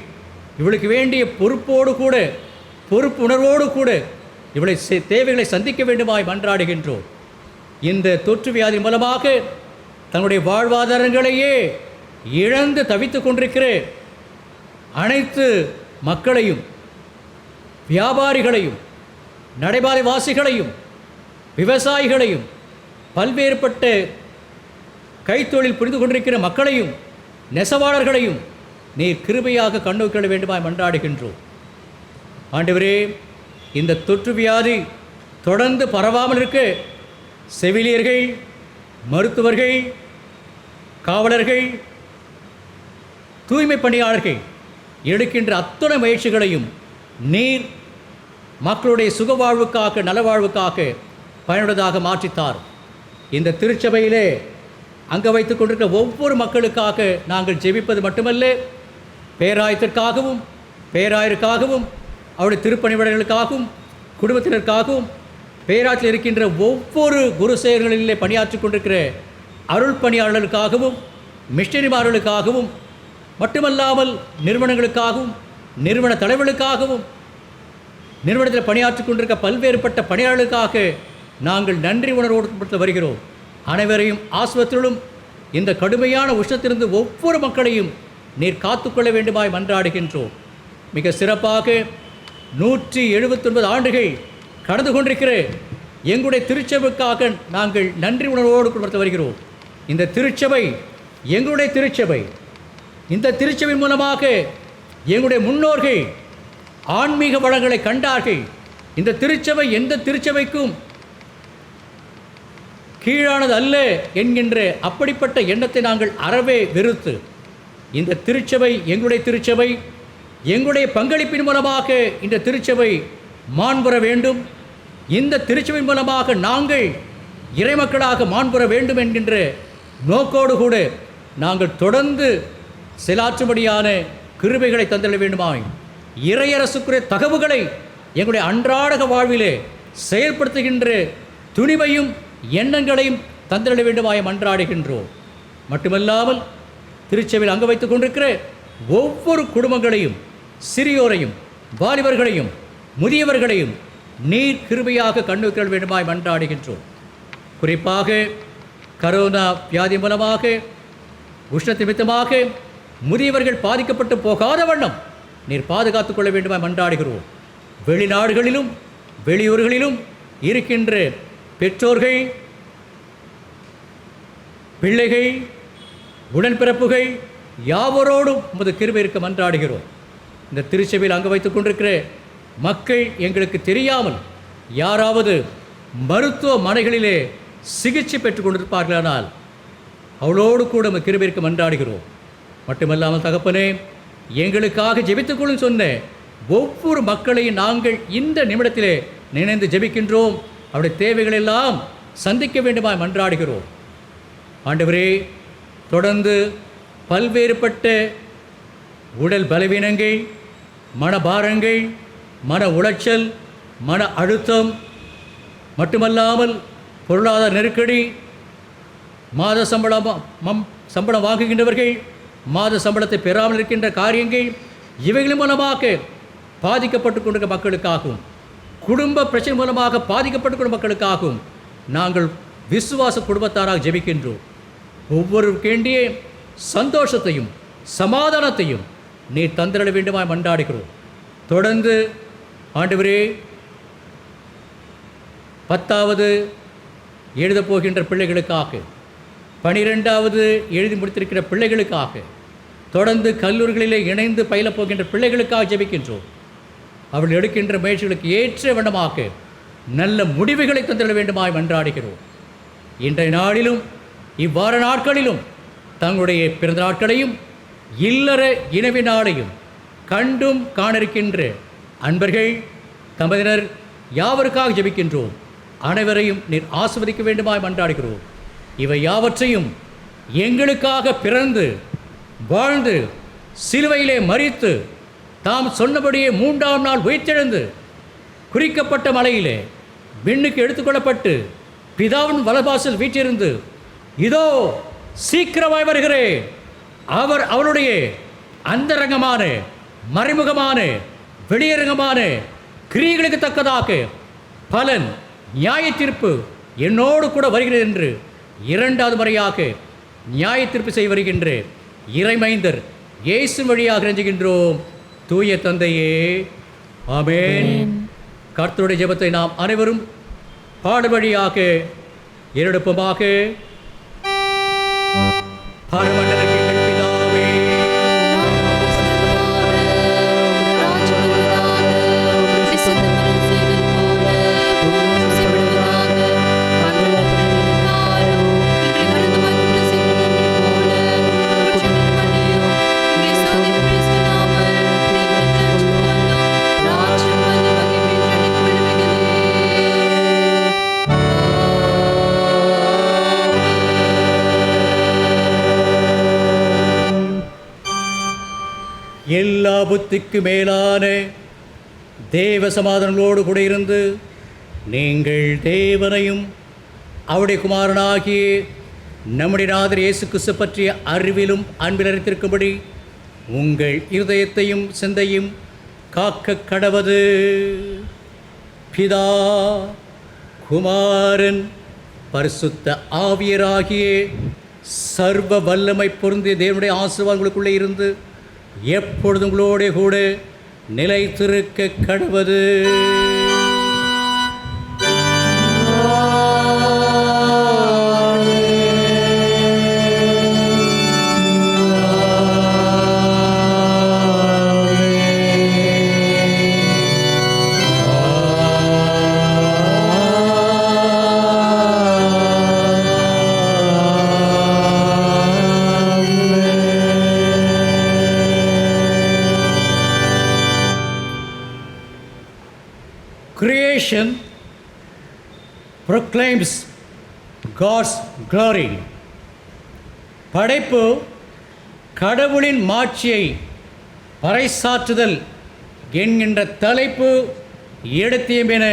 இவளுக்கு வேண்டிய பொறுப்போடு கூட, பொறுப்புணர்வோடு கூட தேவைகளை சந்திக்க வேண்டுமாய் மன்றாடுகின்றோம். இந்த தொற்று வியாதி மூலமாக தங்களுடைய வாழ்வாதாரங்களையே இழந்து தவித்துக் கொண்டிருக்கிற அனைத்து மக்களையும், வியாபாரிகளையும், நடைபாதை வாசிகளையும், விவசாயிகளையும், பல்வேறுபட்ட கைத்தொழில் புரிந்து கொண்டிருக்கிற மக்களையும், நெசவாளர்களையும் நீர் கிருபையாக கண்ணோக்கிட வேண்டுமாய் மன்றாடுகின்றோம். ஆண்டவரே, இந்த தொற்று வியாதி தொடர்ந்து பரவாமல் இருக்க செவிலியர்கள், மருத்துவர்கள், காவலர்கள், தூய்மை பணியாளர்கள் எடுக்கின்ற அத்தனை முயற்சிகளையும் நீர் மக்களுடைய சுகவாழ்வுக்காக, நலவாழ்வுக்காக பயனுள்ளதாக மாற்றித்தார். இந்த திருச்சபையிலே அங்க வைத்துக் கொண்டிருக்கிற ஒவ்வொரு மக்களுக்காக நாங்கள் ஜெபிப்பது மட்டுமல்ல, பேராயத்திற்காகவும், பேராயருக்காகவும், அவருடைய திருப்பணியாளர்களுக்காகவும், குடும்பத்தினருக்காகவும், பேராயத்தில் இருக்கின்ற ஒவ்வொரு குரு செயல்களிலே பணியாற்றி கொண்டிருக்கிற அருள் பணியாளர்களுக்காகவும், மிஷனரிமார்களுக்காகவும், மட்டுமல்லாமல் நிறுவனங்களுக்காகவும், நிறுவன தலைவர்களுக்காகவும், நிறுவனத்தில் பணியாற்றி கொண்டிருக்க பல்வேறுபட்ட பணியாளர்களுக்காக நாங்கள் நன்றி உணர்வோடு வருகிறோம். அனைவரையும் ஆஸ்பத்திரியிலும் இந்த கடுமையான உஷ்ணத்திலிருந்து ஒவ்வொரு மக்களையும் நீர் காத்துக்கொள்ள வேண்டுமாய் மன்றாடுகின்றோம். மிக சிறப்பாக 179 ஆண்டுகள் கடந்து கொண்டிருக்கிற எங்களுடைய திருச்சபைக்காக நாங்கள் நன்றி உணர்வோடு கொடுத்து வருகிறோம். இந்த திருச்சபை எங்களுடைய திருச்சபை. இந்த திருச்சபை மூலமாக எங்களுடைய முன்னோர்கள் ஆன்மீக வளங்களை கண்டார்கள். இந்த திருச்சபை எந்த திருச்சபைக்கும் கீழானது அல்ல என்கின்ற அப்படிப்பட்ட எண்ணத்தை நாங்கள் அறவே வெறுத்து, இந்த திருச்சபை எங்களுடைய திருச்சபை, எங்களுடைய பங்களிப்பின் மூலமாக இந்த திருச்சபை மாண்புற வேண்டும், இந்த திருச்சபை மூலமாக நாங்கள் இறைமக்களாக மாண்புற வேண்டும் என்கின்ற நோக்கோடு கூட நாங்கள் தொடர்ந்து செயலாற்றும்படியான கிருபைகளை தந்திட வேண்டுமாய், இறையரசுக்குரிய தகவுகளை எங்களுடைய அன்றாட வாழ்விலே செயல்படுத்துகின்ற துணிவையும் எண்ணங்களையும் தந்திட வேண்டுமாய் மன்றாடுகின்றோம். மட்டுமல்லாமல் திருச்சபையில் அங்க வைத்துக் கொண்டிருக்கிற ஒவ்வொரு குடும்பங்களையும், சிறியோரையும், வாலிபர்களையும், முதியவர்களையும் நீர் கிருபையாக கண்ணுக்கள் வேண்டுமாய் மன்றாடுகின்றோம். குறிப்பாக கரோனா வியாதி மூலமாக, உஷ்ண நிமித்தமாக முதியவர்கள் பாதிக்கப்பட்டு போகாத வண்ணம் நீர் பாதுகாத்துக் கொள்ள வேண்டுமாய் மன்றாடுகிறோம். வெளிநாடுகளிலும் வெளியூர்களிலும் இருக்கின்ற பெற்றோர்கள், பிள்ளைகள், உடன்பிறப்புகள் யாவரோடும் உமது கிருபை இருக்க மன்றாடுகிறோம். இந்த திருச்சபையில் அங்கு வைத்துக் கொண்டிருக்கிற மக்கள் எங்களுக்கு தெரியாமல் யாராவது மருத்துவமனைகளிலே சிகிச்சை பெற்றுக் கொண்டிருப்பார்களானால் அவளோடு கூட உமது கிருபை இருக்க மன்றாடுகிறோம். மட்டுமல்லாமல் தகப்பனே, எங்களுக்காக ஜெபித்துக்கொள்ளும் சொன்ன ஒவ்வொரு மக்களையும் நாங்கள் இந்த நிமிடத்திலே நினைந்து ஜெபிக்கின்றோம். அவருடைய தேவைகளெல்லாம் சந்திக்க வேண்டுமாய் மன்றாடுகிறோம். ஆண்டவரே, தொடர்ந்து பல்வேறுபட்ட உடல் பலவீனங்கள், மனபாரங்கள், மன உளைச்சல், மன அழுத்தம், மட்டுமல்லாமல் பொருளாதார நெருக்கடி, மாத சம்பளம் வாங்குகின்றவர்கள் மாத சம்பளத்தை பெறாமல் இருக்கின்ற காரியங்கள், இவைகளின் மூலமாக பாதிக்கப்பட்டு கொண்டிருக்கிற மக்களுக்காகவும், குடும்ப பிரச்சனை மூலமாக பாதிக்கப்பட்டு கொண்ட மக்களுக்காகவும் நாங்கள் விசுவாச குடும்பத்தாராக ஜெபிக்கின்றோம். ஒவ்வொருவருக்கு வேண்டிய சந்தோஷத்தையும் சமாதானத்தையும் நீர் தந்திட வேண்டுமாய் மன்றாடுகிறோம். தொடர்ந்து ஆண்டவரே, 10வது எழுதப் போகின்ற பிள்ளைகளுக்காக, 12வது எழுதி முடித்திருக்கிற பிள்ளைகளுக்காக, தொடர்ந்து கல்லூரிகளிலே இணைந்து பயிலப் போகின்ற பிள்ளைகளுக்காக ஜெபிக்கின்றோம். அவர்கள் எடுக்கின்ற முயற்சிகளுக்கு ஏற்ற வண்ணமாக நல்ல முடிவுகளை தந்திட வேண்டுமாய் மன்றாடுகிறோம். இன்றைய நாளிலும் இவ்வார நாட்களிலும் தங்களுடைய பிறந்த நாட்களையும் இல்லற இனவி நாளையும் கண்டும் காணிருக்கின்ற அன்பர்கள், தம்பதியினர் யாவருக்காக ஜெபிக்கின்றோம். அனைவரையும் நீர் ஆசீர்வதிக்க வேண்டுமாய் மன்றாடுகிறோம். இவை யாவற்றையும் எங்களுக்காக பிறந்து வாழ்ந்து சிலுவையிலே மரித்து தாம் சொன்னபடியே 3ஆம் நாள் உயிர்த்தெழுந்து குறிக்கப்பட்ட மலையிலே விண்ணுக்கு எடுத்துக்கொள்ளப்பட்டு பிதாவின் வலபாசில் வீற்றிருந்து இதோ சீக்கிரமாய் வருகிறேன், அவருடைய அந்தரங்கமான, மறைமுகமான, வெளியரங்கமான கிரியைகளுக்கு தக்கதாக பலன் நியாய தீர்ப்பு என்னோடு கூட வருகிறது என்று இரண்டாவது முறையாக நியாய தீர்ப்பு செய்ய வருகின்ற இறைமைந்தர் இயேசு வழியாக நெஞ்சுகின்றோம் தூய தந்தையே, ஆமென். கர்த்தருடைய ஜெபத்தை நாம் அனைவரும் பாடுபடியாக ஏறெடுப்போமாக. பரமண்டலத்தின் எங்கள் பிதாவே, எல்லா புத்திக்கு மேலான தேவ சமாதானங்களோடு கூட இருந்து நீங்கள் தேவனையும் அவருடைய குமாரனாகிய நம்முடைய நாதர் இயேசு கிறிஸ்து பற்றிய அறிவிலும் அன்பில் அறித்திருக்கும்படி உங்கள் இருதயத்தையும் சிந்தையும் காக்க கடவது. பிதா, குமாரன், பரிசுத்த ஆவியராகிய சர்வ வல்லமை பொருந்திய தேவனுடைய ஆசீர்வாதங்களுக்குள்ளே இருந்து எப்பொழுதும் உங்களோட கூட நிலைத்திருக்க கடவது. Creation proclaims God's glory. படைப்பு கடவுளின் மாட்சியை பறைசாற்றுதல் என்கின்ற தலைப்பு எடுத்தியம் என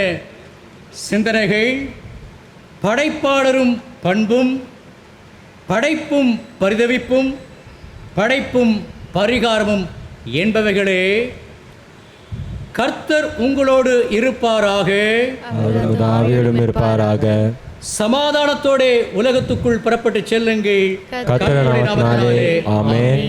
சிந்தனைகள் படைப்பாளரும் பண்பும், படைப்பும் பரிதவிப்பும், படைப்பும் பரிகாரமும் என்பவைகளே. கர்த்தர் உங்களோடு இருப்பாராக, இருப்பாராக. சமாதானத்தோടെ உலகத்துக்குள் புறப்பட்டு செல்லுங்கள். கர்த்தரின் நாமத்தினாலே ஆமென்.